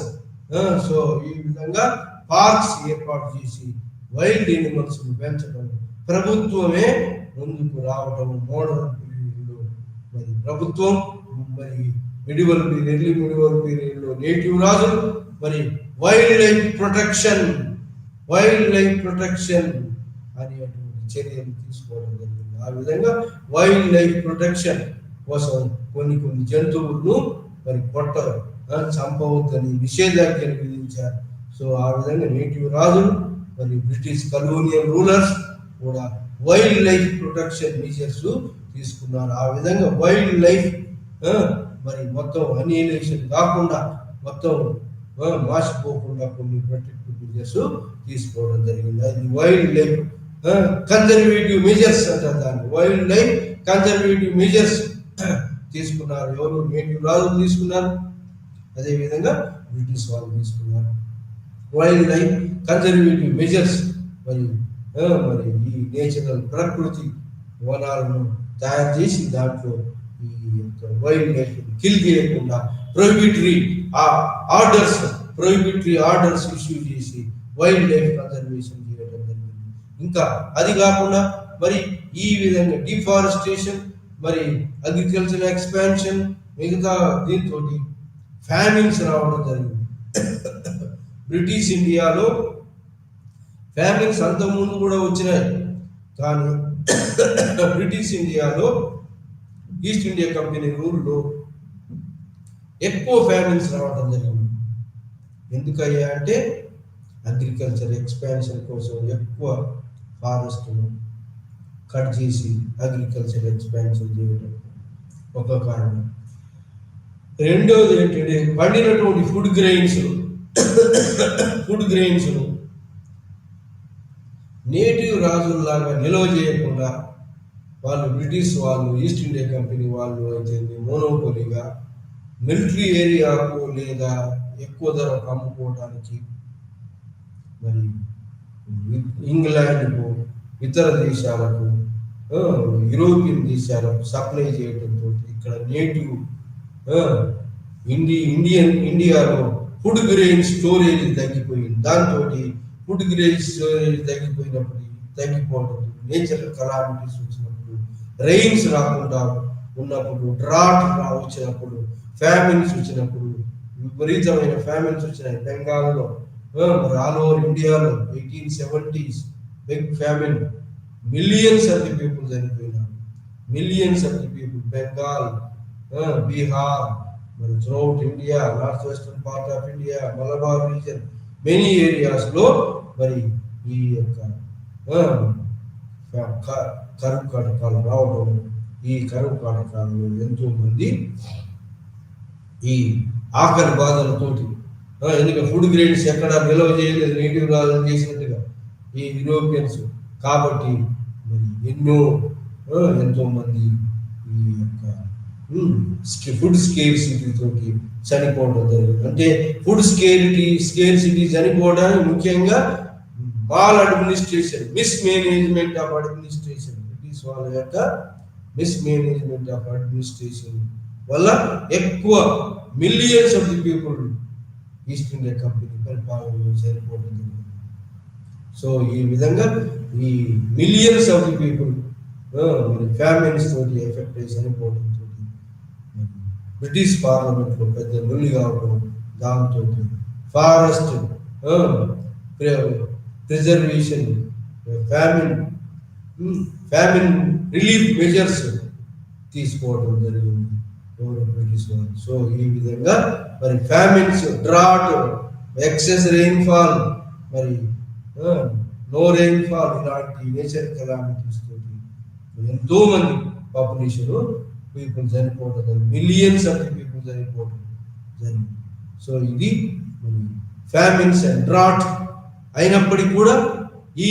S1: so ఈ విధంగా పార్క్స్ ఏర్పాటు చేసి వైల్డ్ ఎనిమల్స్ పెంచడం ప్రభుత్వమే ముందుకు రావడం. మోడర్న్ పీరియడ్లో మరి ప్రభుత్వం, మరి మిడివల్ పీరియడ్ లో నేటివ్ రాజులు మరి వైల్డ్ లైఫ్ ప్రొటెక్షన్ అనేటువంటి చర్యలు తీసుకోవడం జరిగింది. ఆ విధంగా వైల్డ్ లైఫ్ ప్రొటెక్షన్ కోసం కొన్ని జంతువులను మరి చంపవద్దని నిషేధాజ్ఞలు విధించారు. సో ఆ విధంగా నేటివ్ రాజులు మరి బ్రిటిష్ కలోనియల్ రూలర్స్ కూడా వైల్డ్ లైఫ్ ప్రొటెక్షన్ మెజర్స్ తీసుకున్నారు. ఆ విధంగా వైల్డ్ లైఫ్ మరి మొత్తం అనిహిలేషన్ కాకుండా, మొత్తం మార్చిపోకుండా కొన్ని ప్రొటెక్టివ్ మెజర్స్ తీసుకోవడం జరిగింది. అది వైల్డ్ లైఫ్ కన్జర్వేటివ్ మెజర్స్ అంటారు దాన్ని. వైల్డ్ లైఫ్ కన్జర్వేటివ్ మెజర్స్ తీసుకున్నారు. ఎవరు? నేటివ్ రాజులు తీసుకున్నారు, అదేవిధంగా బ్రిటిష్ వాళ్ళు తీసుకున్నారు. వైల్డ్ లైఫ్ కన్జర్వేటివ్ మెజర్స్ మరి ఈ నేచురల్ ప్రకృతి వనాలను తయారు చేసి దాంట్లో ఈ యొక్క వైల్డ్ లైఫ్ కిల్ చేయకుండా ప్రొహిబిటరీ ఆర్డర్స్ ఇష్యూ చేసి వైల్డ్ లైఫ్ కన్జర్వేషన్ చేయడం జరిగింది. ఇంకా అది కాకుండా మరి ఈ విధంగా డిఫారెస్టేషన్, మరి అగ్రికల్చర్ ఎక్స్పాన్షన్, మిగతా దీంతో ఫ్యామిన్స్ రావడం జరిగింది. బ్రిటిష్ ఇండియాలో ఫ్యామిన్స్ అంతకుముందు కూడా వచ్చినాయి, కానీ బ్రిటిష్ ఇండియాలో ఈస్ట్ ఇండియా కంపెనీ రూల్లో ఎక్కువ ఫ్యామిన్స్ రావడం జరిగింది. ఎందుకయ్యా అంటే అగ్రికల్చర్ ఎక్స్పాన్షన్ కోసం ఎక్కువ ఫారెస్ట్ను కట్ చేసి అగ్రికల్చర్ ఎక్స్పాన్షన్ చేయడం ఒక కారణం. రెండోది ఏంటంటే పండినటువంటి ఫుడ్ గ్రెయిన్స్ను నేటివ్ రాజుల్లాగా నిల్వ చేయకుండా వాళ్ళు, బ్రిటిష్ వాళ్ళు, ఈస్ట్ ఇండియా కంపెనీ వాళ్ళు అయితే మోనోపోలీగా మిలిటరీ ఏరియాకు లేదా ఎక్కువ ధరకు అమ్ముకోవడానికి మరి ఇంగ్లాండ్కు, ఇతర దేశాలకు, యూరోపియన్ దేశాలకు సప్లై చేయడంతో ఇక్కడ నేటివ్ ఇండియాలో ఫుడ్ గ్రెయిన్ స్టోరేజ్ తగ్గిపోయింది. దాంతో ఫుడ్ గ్రెయిన్ స్టోరేజ్ తగ్గిపోవడం, నేచురల్ కలామిటీస్ వచ్చినప్పుడు, రెయిన్స్ రాకుండా ఉన్నప్పుడు, డ్రాట్ వచ్చినప్పుడు, ఫ్యామిన్స్ వచ్చినప్పుడు, విపరీతమైన ఫ్యామిన్స్ వచ్చినాయి బెంగాల్లో, మరి ఆల్ ఓవర్ ఇండియాలో 1870s big famine, millions of the people చనిపోయినారు. Millions of the people, Bengal, Bihar, మరి throughout India, north western part of India, Malabar region, many areas లో మరి ఈ యొక్క కరువు కాటకాలు రావడం, ఈ కరువు కాటకాలలో ఎంతో మంది ఈ ఆకలి బాధలతోటి, ఎందుకంటే ఫుడ్ గ్రెయిన్స్ ఎక్కడ నిల్వ చేయలేదు నేటివ్ రాజు చేసినట్టుగా ఈ యూరోపియన్స్, కాబట్టి మరి ఎంతో మంది ఈ యొక్క ఫుడ్ స్కేర్సిటీ తోటి చనిపోవడం జరిగింది. అంటే ఫుడ్ స్కేర్సిటీ చనిపోవడానికి ముఖ్యంగా mall administration, mismanagement of administration, British వాళ్ళ యొక్క మిస్మేనేజ్మెంట్ ఆఫ్ అడ్మినిస్ట్రేషన్ వల్ల ఎక్కువ millions of the people east India company పరిపాలనలో చనిపోవడం జరిగింది. సో ఈ విధంగా ఈ millions of the people families తోటి ఎఫెక్ట్ అయ్యి చనిపోవడంతో బ్రిటిష్ పార్లమెంట్లో పెద్ద లొల్లి కావడం, దాంతో forest preservation, famine relief measures తీసుకోవడం జరిగింది బ్రిటిష్ వాళ్ళు. సో ఈ విధంగా మరి ఫ్యామిన్స్, డ్రాట్, ఎక్సెస్ రెయిన్ఫాల్, మరి నో రెయిన్ఫాల్, ఇలాంటి నేచర్ కెలామిటీస్ తోటి ఎంతో మంది పాపులేషన్ పీపుల్ చనిపోవడం జరిగింది. మిలియన్స్ ఆఫ్ ది పీపుల్ చనిపోవడం జరిగింది. సో ఇది ఫ్యామిన్స్ అండ్ డ్రాట్ అయినప్పటికీ కూడా ఈ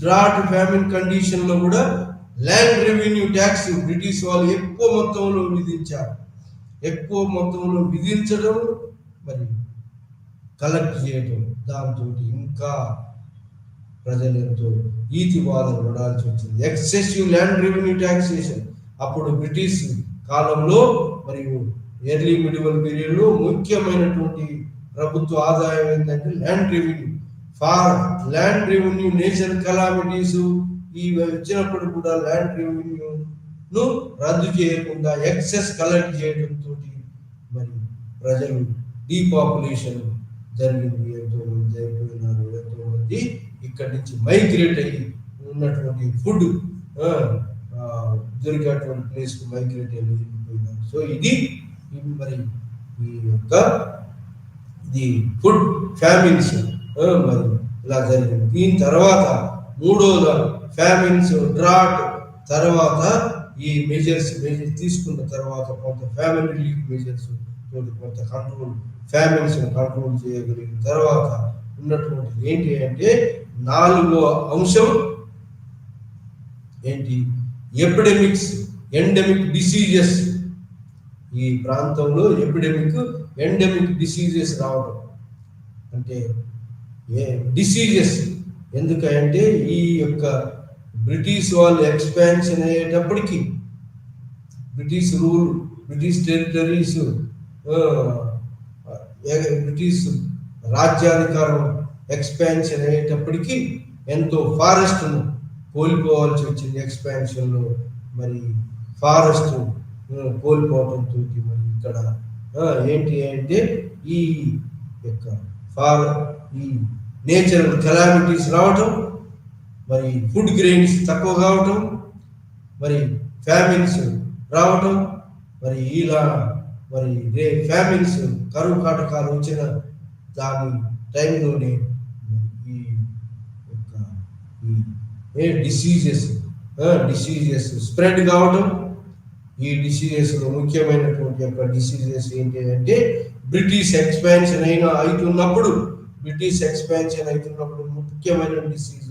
S1: డ్రాట్ ఫ్యామిన్ కండిషన్ లో కూడా ల్యాండ్ రెవెన్యూ ట్యాక్స్ బ్రిటిష్ వాళ్ళు ఎక్కువ మొత్తంలో విధించారు. ఎక్కువ మొత్తంలో విధించడం, మరి కలెక్ట్ చేయడం, దాంతో ఇంకా ప్రజలు ఎంతో ఈతి బాధలు పడాల్సి వచ్చింది. ఎక్సెసివ్ ల్యాండ్ రెవెన్యూ ట్యాక్సేషన్ అప్పుడు బ్రిటిష్ కాలంలో మరియు ఎర్లీ మిడివల్ పీరియడ్ లో ముఖ్యమైనటువంటి ప్రభుత్వ ఆదాయం ఏంటంటే land revenue. Land revenue, nature calamities ఇవి వచ్చినప్పుడు కూడా ల్యాండ్ రెవెన్యూను రద్దు చేయకుండా ఎక్సెస్ కలెక్ట్ చేయడంతో మరి ప్రజలు డీపాపులేషన్ జరిగింది. ఎంతో మంది అయిపోయినారు. ఎంతో మంది ఇక్కడి నుంచి మైగ్రేట్ అయ్యి ఉన్నటువంటి ఫుడ్ దొరికేటువంటి ప్లేస్ కు మైగ్రేట్ అయ్యి వెళ్ళిపోయినారు. సో ఇది మరి ఈ యొక్క ఇది ఫుడ్ ఫ్యామిన్స్ మరి ఇలా జరిగింది. దీని తర్వాత మూడోద ఫ్యామిన్స్, డ్రాట్ తర్వాత ఈ మెజర్స్ తీసుకున్న తర్వాత కొంత ఫ్యామిలీ రిలీఫ్ మెజర్స్ తోటి కొంత కంట్రోల్, ఫ్యామిన్స్ కంట్రోల్ చేయగలిగిన తర్వాత ఉన్నటువంటి ఏంటి అంటే నాలుగో అంశం ఏంటి, ఎపిడెమిక్స్, ఎండమిక్ డిసీజెస్. ఈ ప్రాంతంలో ఎండమిక్ డిసీజెస్ రావడం అంటే డిసీజెస్ ఎందుకంటే ఈ యొక్క బ్రిటిష్ వాళ్ళు ఎక్స్పాన్షన్ అయ్యేటప్పటికి British rule, British territories, British రాజ్యాధికారం ఎక్స్పాన్షన్ అయ్యేటప్పటికి ఎంతో ఫారెస్ట్ను కోల్పోవాల్సి వచ్చింది. ఎక్స్పాన్షన్లో మరి ఫారెస్ట్ కోల్పోవడంతో మరి ఇక్కడ ఏంటి అంటే ఈ యొక్క ఈ నేచురల్ కెలామిటీస్ రావటం, మరి ఫుడ్ గ్రెయిన్స్ తక్కువ కావటం, మరి ఫ్యామిన్స్ రావటం, మరి ఇలా మరి ఫ్యామిన్స్ కరువు కాటకాలు వచ్చిన దాని టైంలోనే ఈ యొక్క డిసీజెస్ స్ప్రెడ్ కావటం. ఈ డిసీజెస్లో ముఖ్యమైనటువంటి యొక్క డిసీజెస్ ఏంటి అంటే బ్రిటిష్ ఎక్స్పాన్షన్ అవుతున్నప్పుడు ముఖ్యమైన డిసీజ్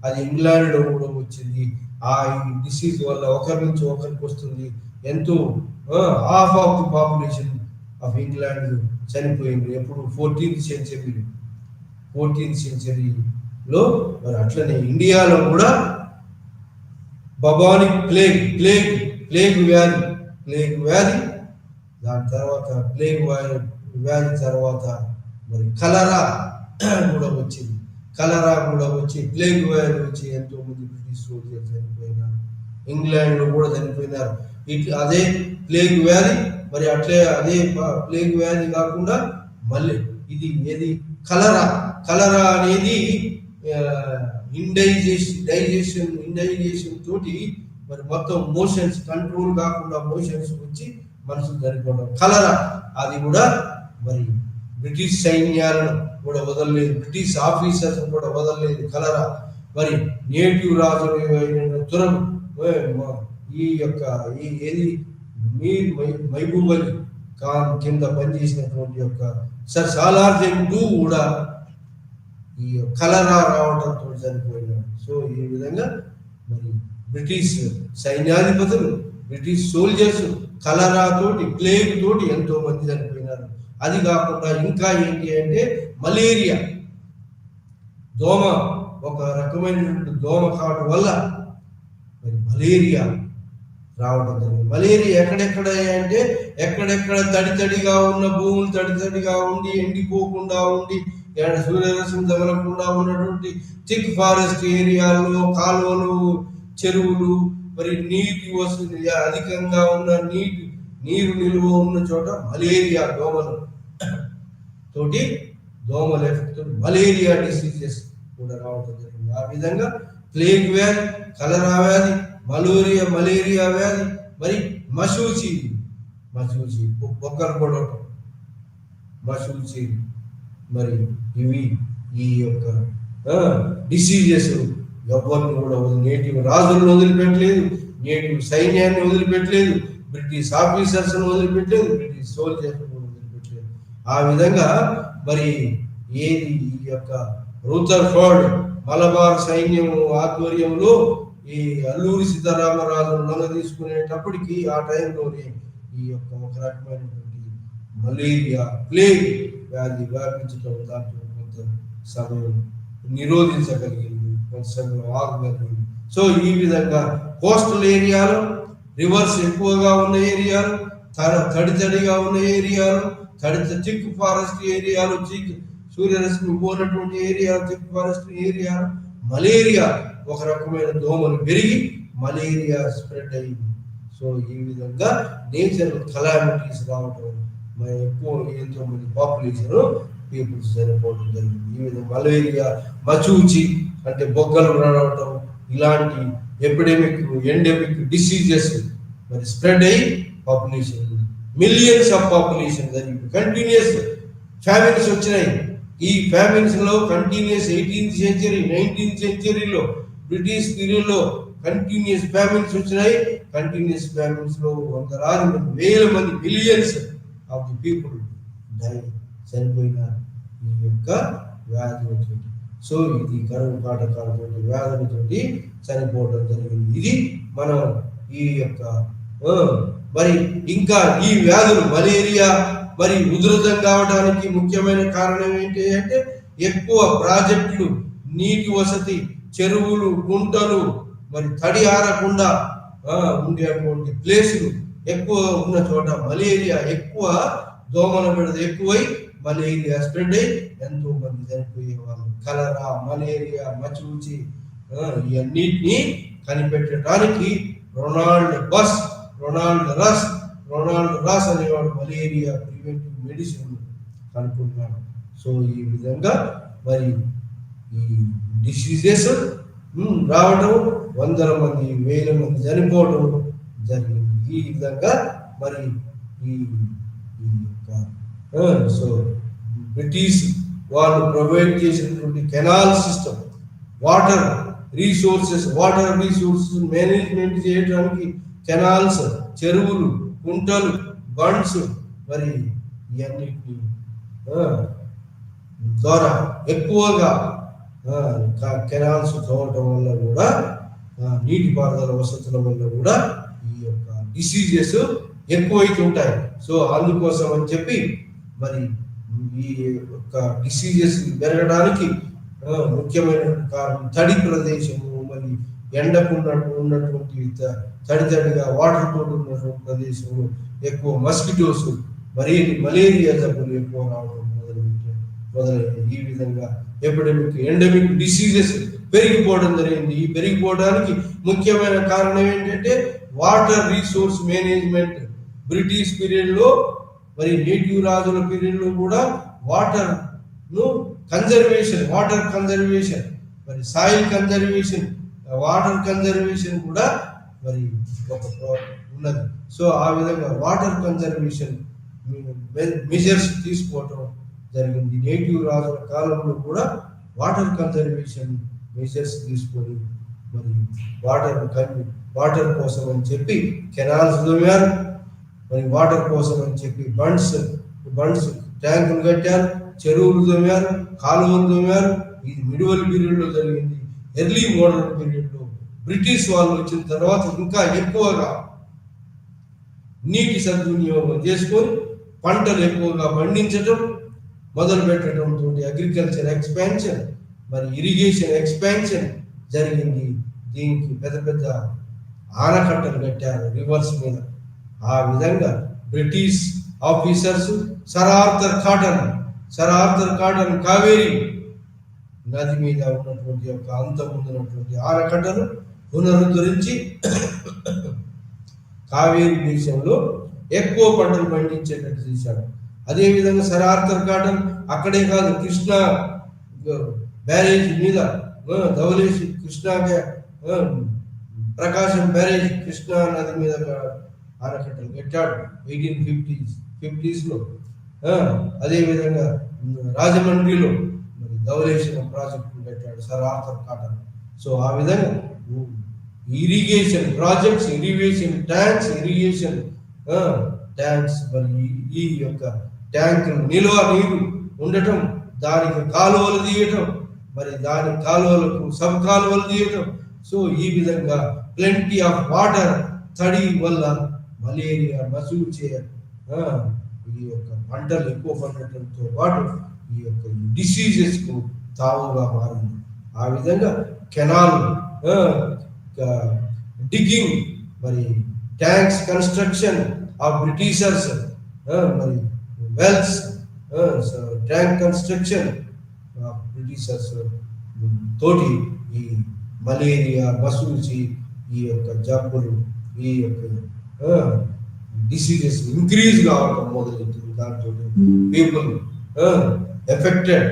S1: అది ఇంగ్లాండ్లో కూడా వచ్చింది. ఆ డిసీజ్ వల్ల ఒకరి నుంచి ఒకరికి వస్తుంది. ఎంతో half of the population of England చనిపోయింది. ఎప్పుడు 14th సెంచరీలో. మరి అట్లనే ఇండియాలో కూడా బబానిక్ ప్లేగ్ వ్యాధి, దాని తర్వాత వ్యాధి తర్వాత మరి కలరా కూడా వచ్చింది. ప్లేగ్ వ్యాధి వచ్చి ఎంతో మంది బ్రిటిష్ సోల్జర్స్ చనిపోయినారు. ఇంగ్లాండ్లో కూడా చనిపోయినారు. అదే ప్లేగ్ వ్యాధి. మరి అదే ప్లేగ్ వ్యాధి కాకుండా మళ్ళీ ఇది ఏది కలరా అనేది ఇండైజేషన్ తోటి మరి మొత్తం మోషన్స్ కంట్రోల్ కాకుండా మోషన్స్ వచ్చి మనుషులు చనిపోవడం కలరా. అది కూడా మరి బ్రిటిష్ సైన్యాలను కూడా వదలలేదు, బ్రిటిష్ ఆఫీసర్స్ కూడా వదలలేదు కలరా. మరి నేటివ్ రాజులు తురం ఈ ఏది మహబూబ్ అలీ ఖాన్ కింద పనిచేసినటువంటి యొక్క సర్ సాలార్ జంగ్ కూడా ఈ కలరా రావడంతో చనిపోయినాడు. సో ఈ విధంగా మరి బ్రిటిష్ సైన్యాధిపతులు, బ్రిటిష్ సోల్జర్స్ కలరా తోటి, ప్లేగ్ తోటి ఎంతో మంది చనిపోయినారు. అది కాకుండా ఇంకా ఏంటి అంటే మలేరియా, దోమ, ఒక రకమైనటువంటి దోమ కాటు వల్ల మరి మలేరియా రావడం జరిగింది. మలేరియా ఎక్కడెక్కడ తడిగా ఉన్న భూములు తడిగా ఉండి ఎండిపోకుండా ఉండి సూర్యరశ్మి తగలకుండా ఉన్నటువంటి థిక్ ఫారెస్ట్ ఏరియాల్లో, కాలువలు, చెరువులు, మరి నీటి వసతి అధికంగా ఉన్న నీరు నిలువ ఉన్న చోట మలేరియా దోమల ఎఫెక్ట్ మలేరియా డిసీజెస్ కూడా రావడం జరిగింది. ఆ విధంగా ప్లేగ్ వ్యాధి, కలరా వ్యాధి, మలేరియా వ్యాధి, మరి మశూచి బొక్కలు పడటం, మశూచి, మరి ఇవి ఈ యొక్క డిసీజెస్ ఎవరిని కూడా నేటివ్ రాజులను వదిలిపెట్టలేదు, నేటివ్ సైన్యాన్ని వదిలిపెట్టలేదు, బ్రిటిష్ ఆఫీసర్స్ను వదిలిపెట్టలేదు, బ్రిటిష్ సోల్జర్స్ వదిలిపెట్టలేదు. ఆ విధంగా మరి ఏది ఈ యొక్క రూథర్ఫర్డ్ మలబార్ సైన్యం ఆధ్వర్యంలో ఈ అల్లూరి సీతారామరాజును లొంగ తీసుకునేటప్పటికి ఆ టైంలోనే ఈ యొక్క ఒక రకమైనటువంటి మలేరియా, ప్లేగ్ వ్యాధి వ్యాపించడం, దాంట్లో కొంత సమయం నిరోధించగలిగింది, కొంత సమయం ఆగగలిగింది. సో ఈ విధంగా కోస్టల్ ఏరియాలో, రివర్స్ ఎక్కువగా ఉన్న ఏరియాలు, తడిగా ఉన్న ఏరియాలు, థిక్ ఫారెస్ట్ ఏరియాలు, సూర్యరశ్మి పోనటువంటి area, thick forest area, malaria ఒక రకమైన దోమలు పెరిగి మలేరియా స్ప్రెడ్ అయింది. సో ఈ విధంగా నేచర్ కలామిటీస్ రావడం, ఎక్కువ ఎంతో మంది పాపులేషన్ పీపుల్స్ చనిపోవడం జరిగింది. ఈ విధంగా మలేరియా, మచూచి అంటే బొగ్గలు రావడం, ఇలాంటి ఎండెమిక్ డిసీజెస్ మరి స్ప్రెడ్ అయ్యి పాపులేషన్ మిలియన్స్ ఆఫ్ పాపులేషన్ జరిగింది. కంటిన్యూస్ ఫ్యామిన్స్ వచ్చినాయి. ఈ ఫ్యామిన్స్ లో కంటిన్యూస్ 18th సెంచరీ 19th సెంచరీలో బ్రిటిష్ పీరియడ్ లో కంటిన్యూస్ ఫ్యామిన్స్ వచ్చినాయి. కంటిన్యూస్ ఫ్యామిన్స్ లో వందలాది మంది, వేల మంది, మిలియన్స్ ఆఫ్ ది పీపుల్ చనిపోయినారు ఈ యొక్క వ్యాధులతో. సో ఇది కరువు కాటకాలతో, వ్యాధులతోటి చనిపోవడం జరిగింది. ఇది మనం ఈ యొక్క మరి ఇంకా ఈ వ్యాధులు మలేరియా మరి ఉధృతం కావడానికి ముఖ్యమైన కారణం ఏంటి అంటే ఎక్కువ ప్రాజెక్టులు, నీటి వసతి, చెరువులు, గుంటలు, మరి తడి ఆరకుండా ఉండేటువంటి ప్లేసులు ఎక్కువ ఉన్న చోట మలేరియా ఎక్కువ, దోమల బెడద ఎక్కువై మలేరియా స్ప్రెడ్ అయ్యి ఎంతో మంది చనిపోయేవాళ్ళు. కలరా, మలేరియా, మచూచి ఇవన్నిటినీ కనిపెట్టడానికి రొనాల్డ్ రాస్ అనేవాడు మలేరియా ప్రివెంటివ్ మెడిసిన్ కనుక్కున్నాడు. సో ఈ విధంగా మరి ఈ డిసీజెస్ రావడం, వందల మంది, వేల మంది చనిపోవడం జరిగింది. ఈ విధంగా మరి ఈ సో బ్రిటిష్ వాళ్ళు ప్రొవైడ్ చేసినటువంటి canal system, water resources management చేయడానికి కెనాల్స్, చెరువులు, కుంటలు, బండ్స్, మరి ఇవన్నిటి ద్వారా ఎక్కువగా కెనాల్స్ తవ్వటం వల్ల కూడా, నీటిపారుదల వసతుల వల్ల కూడా ఈ యొక్క డిసీజెస్ ఎక్కువైతే ఉంటాయి. సో అందుకోసం అని చెప్పి మరి ఈ యొక్క డిసీజెస్ పెరగడానికి ముఖ్యమైన కారణం తడి ప్రదేశము, మరి ఎండకు ఉన్నటువంటి తడిగా వాటర్ తోటి ఉన్నటువంటి ప్రదేశము, ఎక్కువ మస్కిటోస్, మలేరియా జబ్బులు ఎక్కువ రావడం మొదలైంది. ఈ విధంగా ఎండమిక్ డిసీజెస్ పెరిగిపోవడం జరిగింది. ఈ పెరిగిపోవడానికి ముఖ్యమైన కారణం ఏంటంటే water resource management. British period లో మరి నేటివ్ రాజుల పీరియడ్ లో కూడా వాటర్ కన్జర్వేషన్ మరి సాయిల్ కన్జర్వేషన్, వాటర్ కన్జర్వేషన్ కూడా మరి ఒక ఉన్నది. సో ఆ విధంగా వాటర్ కన్జర్వేషన్ మెజర్స్ తీసుకోవటం జరిగింది. నేటివ్ రాజుల కాలంలో కూడా వాటర్ కన్జర్వేషన్ మెజర్స్ తీసుకొని మరి వాటర్ కోసం అని చెప్పి కెనాల్స్ తోమారు, మరి వాటర్ కోసం అని చెప్పి బండ్స్ ట్యాంకులు కట్టారు, చెరువులు తోమారు, కాలువలు తోమారు. ఇది మిడివల్ పీరియడ్ లో జరిగింది. ఎర్లీ మోడర్న్ పీరియడ్ లో బ్రిటిష్ వాళ్ళు వచ్చిన తర్వాత ఇంకా ఎక్కువగా నీటి సద్వినియోగం చేసుకొని పంటలు ఎక్కువగా పండించడం మొదలు పెట్టడంతో అగ్రికల్చర్ ఎక్స్పాన్షన్, మరి ఇరిగేషన్ ఎక్స్పాన్షన్ జరిగింది. దీనికి పెద్ద ఆనకట్టలు కట్టారు రివర్స్ మీద. ఆ విధంగా British officers sir Arthur cotton Kaveri నది మీద ఉన్నటువంటి యొక్క అంతముందున్నటువంటి ఆనకట్టను పునరుద్ధరించి కావేరీ దేశంలో ఎక్కువ పంటలు పండించేటట్టు చేశాడు. అదేవిధంగా సర్ ఆర్థర్ కాటన్ అక్కడే కాదు, కృష్ణా బ్యారేజ్ మీద ధవళేశ్వరి ప్రకాశం బ్యారేజ్ కృష్ణా నది మీద ఆనకట్టలు కట్టాడు 1850s లో. అదేవిధంగా రాజమండ్రిలో మరి ధవళేశ్వరం ప్రాజెక్టు కట్టాడు సర్ ఆర్థర్ కాటన్. సో ఆ విధంగా ఇరిగేషన్ ప్రాజెక్ట్స్, ఇరిగేషన్ ట్యాంక్స్ మరి ఈ యొక్క ట్యాంకులు నిల్వ నీరు ఉండటం, దానికి కాలువలు తీయటం, మరి దాని కాలువలకు సబ్ కాలువలు తీయటం. సో ఈ విధంగా ప్లెంటీ ఆఫ్ వాటర్, తడి వల్ల మలేరియా, మసూచే ఈ యొక్క పంటలు ఎక్కువ పండటంతో పాటు ఈ యొక్క డిసీజెస్ కు తావుగా మారింది. ఆ విధంగా కెనాల్ డిగ్గింగ్, మరి ట్యాంక్స్ కన్స్ట్రక్షన్ ఆఫ్ బ్రిటిషర్స్, మరి wells tank construction of Britishers తోటి ఈ మలేరియా, మసూచి, ఈ యొక్క జబ్బులు, ఈ యొక్క డిసీజెస్ ఇంక్రీజ్ కావడం మొదలవుతుంది. దాంతో people affected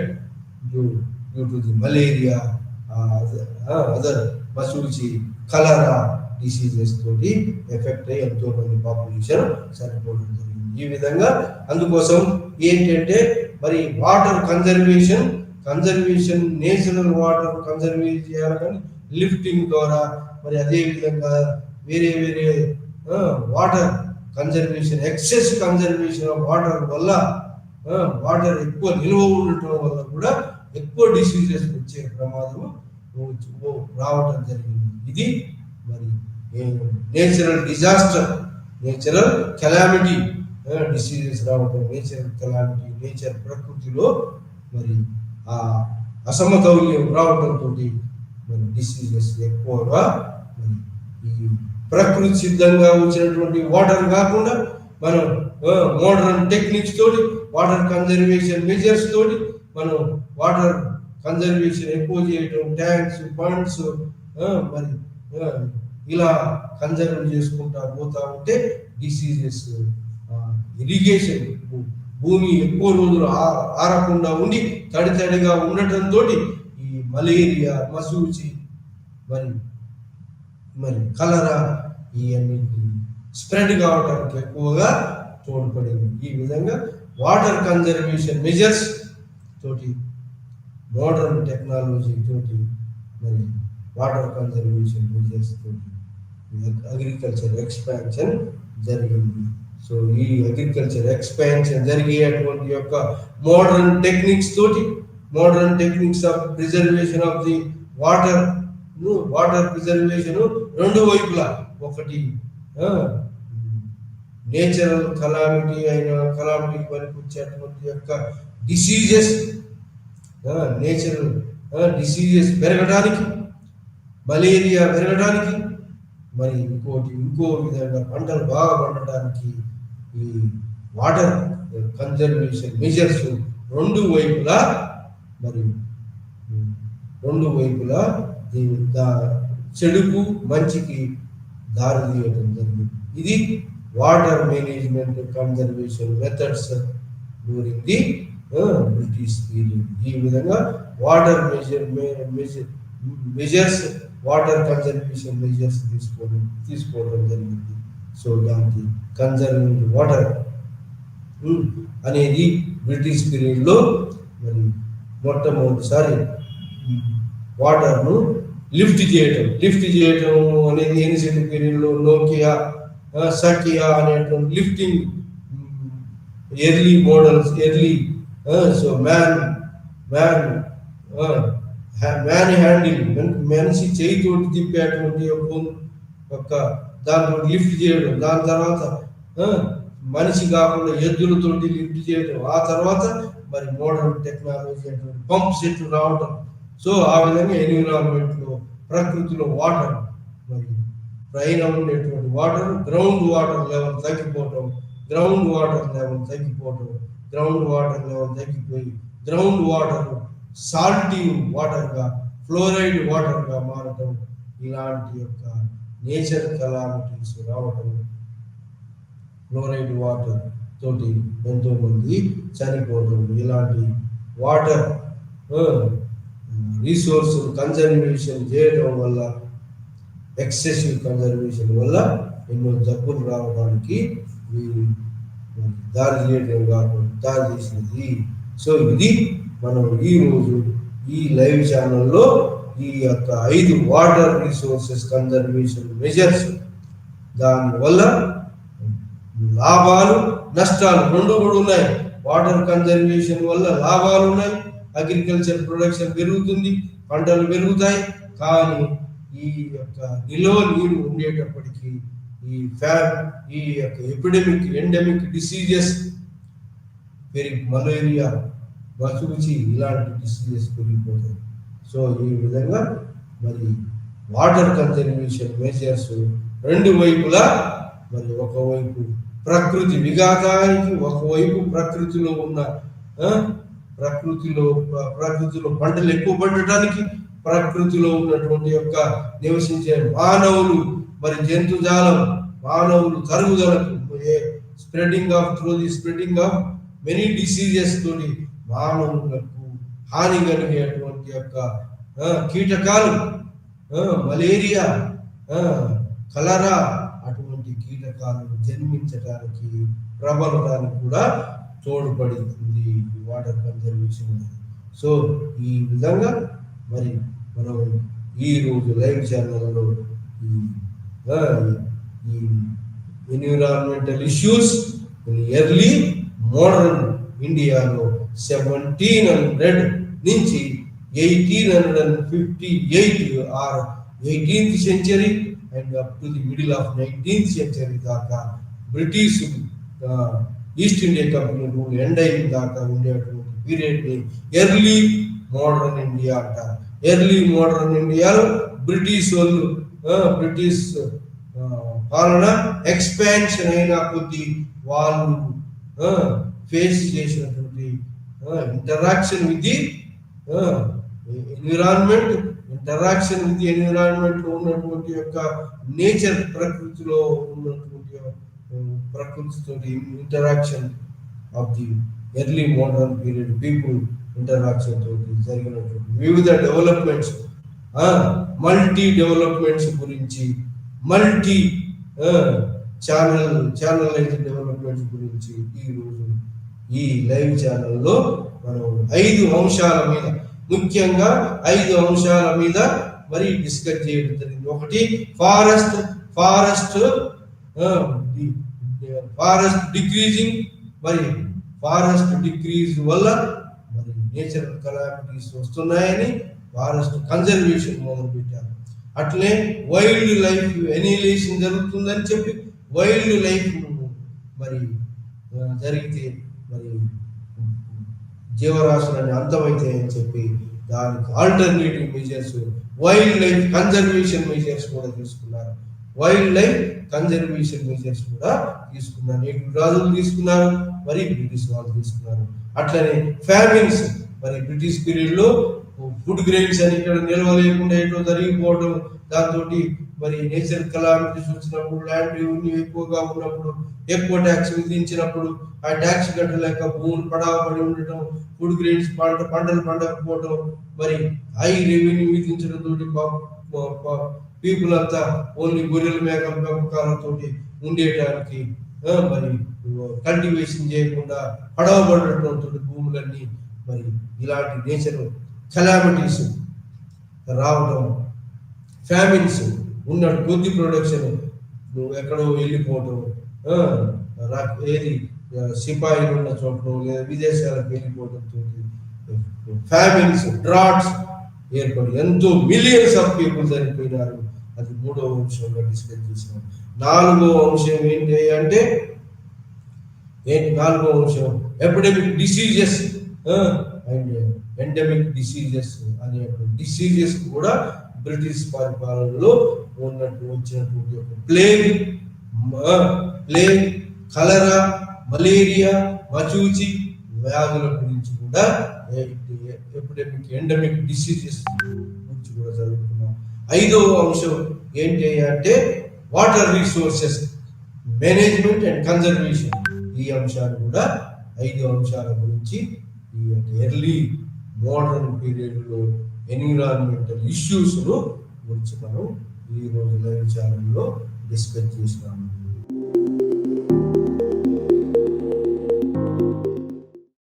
S1: due to the malaria, other మసూచి, కలరా డిసీజెస్ తోటి ఎఫెక్ట్ అయ్యి ఎంతో మంది పాపులేషన్ చనిపోవడం జరిగింది. ఈ విధంగా అందుకోసం ఏంటంటే మరి వాటర్ కన్జర్వేషన్ నేచురల్ వాటర్ కన్జర్వేట్ చేయాలి, కానీ లిఫ్టింగ్ ద్వారా, మరి అదే విధంగా వేరే water conservation, excess conservation of water వల్ల, వాటర్ ఎక్కువ నిల్వ ఉండటం వల్ల కూడా ఎక్కువ డిసీజెస్ వచ్చే ప్రమాదం రావటం జరిగింది. ఇది మరి natural disaster, natural calamity, diseases రావటం, నేచర్ ప్రకృతిలో మరి ఆ అసమతౌల్యం రావడంతో మరి డిసీజెస్ ఎక్కువగా మరి ఈ ప్రకృతి సిద్ధంగా వచ్చినటువంటి వాటర్ కాకుండా మనం మోడర్న్ టెక్నిక్స్ తోటి, వాటర్ కన్జర్వేషన్ మెజర్స్ తోటి మనం వాటర్ కన్జర్వేషన్ ఎక్కువ చేయటం, ట్యాంక్స్, పండ్స్ మరి ఇలా కన్జర్వ్ చేసుకుంటా పోతా ఉంటే డిసీజెస్, ఇరిగేషన్, భూమి ఎక్కువ రోజులు ఆరకుండా ఉండి తడిగా ఉండటంతో ఈ మలేరియా, మసూచి, మరి కలరా ఇవన్నీ స్ప్రెడ్ కావడానికి ఎక్కువగా తోడ్పడింది. ఈ విధంగా వాటర్ కన్జర్వేషన్ మెజర్స్ తోటి, మోడర్న్ టెక్నాలజీ తోటి, మరి వాటర్ కన్జర్వేషన్ మెజర్స్ తోటి అగ్రికల్చర్ ఎక్స్పాన్షన్ జరిగింది. సో ఈ అగ్రికల్చర్ ఎక్స్పాన్షన్ జరిగేటువంటి యొక్క మోడర్న్ టెక్నిక్స్ తోటి, modern techniques of preservation of the water preservation రెండు వైపులా, ఒకటి నేచురల్ కలామిటీకి పనికొచ్చేటువంటి యొక్క డిసీజెస్, నేచురల్ డిసీజెస్ పెరగడానికి, మలేరియా పెరగడానికి, మరి ఇంకో విధంగా పంటలు బాగా పండడానికి ఈ వాటర్ కన్జర్వేషన్ మెజర్స్ రెండు వైపులా దీని చెడుకు మంచికి దారి తీయడం జరిగింది. ఇది water management conservation methods during the British period. ఈ విధంగా water measures water conservation measures తీసుకోవడం జరిగింది. సో దానికి కన్జర్వింగ్ వాటర్ అనేది బ్రిటిష్ పీరియడ్లో మరి మొట్టమొదటిసారి వాటర్ను లిఫ్ట్ చేయటం అనేది ఏన్షియంట్ పీరియడ్లో నోకియా, సకియా అనేటువంటి lifting early models, so man handle, మనిషి చేయితోటి తిప్పేటువంటి ఒక దాంతో లిఫ్ట్ చేయడం, దాని తర్వాత మనిషి కాకుండా ఎద్దులతోటి లిఫ్ట్ చేయడం, ఆ తర్వాత మరి మోడర్న్ టెక్నాలజీ అటువంటి పంప్ సెట్లు రావటం. సో ఆ విధంగా ఎన్విరాన్మెంట్లో ప్రకృతిలో వాటర్ మరి పైన ఉండేటువంటి వాటర్ గ్రౌండ్ వాటర్ లెవెల్ తగ్గిపోవటం, గ్రౌండ్ వాటర్ లెవెల్ తగ్గిపోయి గ్రౌండ్ వాటర్ సాల్టీ వాటర్గా, ఫ్లోరైడ్ వాటర్గా మారటం, ఇలాంటి యొక్క నేచర్ కలామిటీస్ రావటం, ఫ్లోరైడ్ వాటర్ తోటి ఎంతో మంది చనిపోవటం, ఇలాంటి వాటర్ రిసోర్స్ కన్జర్వేషన్ చేయడం వల్ల, ఎక్సెసివ్ కన్జర్వేషన్ వల్ల ఎన్నో జబ్బులు రావడానికి దారి చేసినది. సో ఇది మనం ఈరోజు ఈ లైవ్ ఛానల్లో ఈ యొక్క 5 వాటర్ రిసోర్సెస్ కన్జర్వేషన్ మెజర్స్, దానివల్ల లాభాలు నష్టాలు రెండు కూడా ఉన్నాయి. వాటర్ కన్జర్వేషన్ వల్ల లాభాలు ఉన్నాయి, అగ్రికల్చర్ ప్రొడక్షన్ పెరుగుతుంది, పంటలు పెరుగుతాయి. కానీ ఈ యొక్క నిల్వ నీరు ఉండేటప్పటికీ ఈ యొక్క ఎండమిక్ డిసీజెస్ మలేరియా, మసూచి ఇలాంటి డిసీజెస్ పెరిగిపోతాయి. సో ఈ విధంగా మరి వాటర్ కన్జర్వేషన్ మెజర్స్ రెండు వైపులా, మరి ఒకవైపు ప్రకృతి విఘాతానికి, ఒకవైపు ప్రకృతిలో పంటలు ఎక్కువ పండటానికి, ప్రకృతిలో ఉన్నటువంటి యొక్క నివసించే మానవులు మరి జంతుజాలం, మానవులు తరుగుదలకు, స్ప్రెడింగ్ ఆఫ్ మెనీ డిసీజెస్ తోటి మానవులకు హాని కలిగేటువంటి యొక్క కీటకాలు, మలేరియా, కలరా అటువంటి కీటకాలు జన్మించడానికి, ప్రబలడానికి కూడా తోడ్పడుతుంది వాటర్ కన్జర్వేషన్. సో ఈ విధంగా మరి మనం ఈరోజు లైవ్ ఛానల్లో ఈ ఎన్విరాన్మెంటల్ ఇష్యూస్ ఎర్లీ మోడర్న్ ఇండియాలో 1700 నుంచి 1858 or 18th century and up to the middle of 19th century దాకా British East India company rule end అయిన దాకా ఉండేటువంటి పీరియడ్ని ఎర్లీ మోడర్న్ ఇండియా అంటారు. ఎర్లీ మోడర్న్ ఇండియాలో బ్రిటిష్ పాలన ఎక్స్పాన్షన్ అయిన కొద్ది వాళ్ళు ఫేస్ చేసినటువంటి ఇంటరాక్షన్ విత్ ది ఎన్విరాన్మెంట్, లో ఉన్నటువంటి యొక్క నేచర్, ప్రకృతిలో ఉన్నటువంటి ప్రకృతితో interaction of the early modern period people interaction తోటి జరిగినటువంటి వివిధ డెవలప్మెంట్స్, మల్టీ డెవలప్మెంట్స్ గురించి, మల్టీ ఛానలైజ్ డెవలప్మెంట్స్ గురించి ఈరోజు ఈ లైవ్ ఛానల్లో మనం 5 అంశాల మీద, ముఖ్యంగా 5 అంశాల మీద మరి డిస్కస్ చేయడం జరిగింది. ఒకటి ఫారెస్ట్ డిక్రీజింగ్, మరి ఫారెస్ట్ డిక్రీజ్ వల్ల మరి నేచురల్ కలామిటీస్ వస్తున్నాయని ఫారెస్ట్ కన్జర్వేషన్ మొదలు పెట్టారు. అట్లే వైల్డ్ లైఫ్ ఎనిలేషన్ జరుగుతుందని చెప్పి వైల్డ్ లైఫ్ మరి జరిగితే మరి జీవరాశులన్నీ అంతమైతాయని చెప్పి దానికి alternative measures, wild life conservation measures కూడా తీసుకున్నారు. వైల్డ్ లైఫ్ కన్జర్వేషన్ మెజర్స్ కూడా తీసుకున్నారు. నేటి రాజులు తీసుకున్నారు, మరి బ్రిటిష్ వాళ్ళు తీసుకున్నారు. అట్లనే ఫ్యామిన్స్, మరి బ్రిటిష్ పీరియడ్ లో ఫుడ్ గ్రెయిన్స్ అని ఇక్కడ నిల్వ లేకుండా ఎటో జరిగిపోవడం, దాంతో మరి నేచర్ కలామిటీస్ వచ్చినప్పుడు, ల్యాండ్ రెవెన్యూ ఎక్కువగా ఉన్నప్పుడు, ఎక్కువ ట్యాక్స్ విధించినప్పుడు ఆ ట్యాక్స్ కట్టలేక భూములు పడావబడి ఉండటం, ఫుడ్ గ్రెయిన్స్ పంటలు పండకపోవడం, మరి హై రెవెన్యూ విధించడంతో పీపుల్ అంతా ఓన్లీ గొర్రెల మేకల పెంపకాలతో ఉండేటానికి మరి కల్టివేషన్ చేయకుండా పడవబడటంతో భూములన్నీ మరి ఇలాంటి నేచర్ కలామిటీస్ రావడం, ఫ్యామిన్స్ ఉన్నట్టు కొద్ది ప్రొడక్షన్ ఎక్కడో వెళ్ళిపోవటం, ఏది సిపాయిలు ఉన్న చోట్ల లేదా విదేశాలకు వెళ్ళిపోవడంతో ఫ్యామిన్స్, డ్రాట్స్ ఏర్పడి ఎంతో మిలియన్స్ ఆఫ్ పీపుల్ చనిపోయినారు. అది 3వ అంశంగా డిస్కస్ చేసినాం. 4వ అంశం ఏంటి అంటే 4వ అంశం epidemic diseases and endemic diseases అనేటువంటి డిసీజెస్ కూడా బ్రిటిష్ పరిపాలనలో వచ్చినటువంటి ప్లేగ్, కలరా, మలేరియా, మచూచి వ్యాధుల గురించి కూడా ఎపిడెమిక్ ఎండమిక్ డిసీజెస్ గురించి కూడా చదువుకున్నాం. 5వ అంశం ఏంటి అంటే water resources management and conservation. ఈ అంశాలు కూడా 5 అంశాల గురించి ఈ ఎర్లీ మోడర్న్ పీరియడ్ లో ఎన్విరాన్మెంటల్ ఇష్యూస్ గురించి మనం ఈ రోజు లైవ్ ఛానల్లో డిస్కస్ చేసినాము.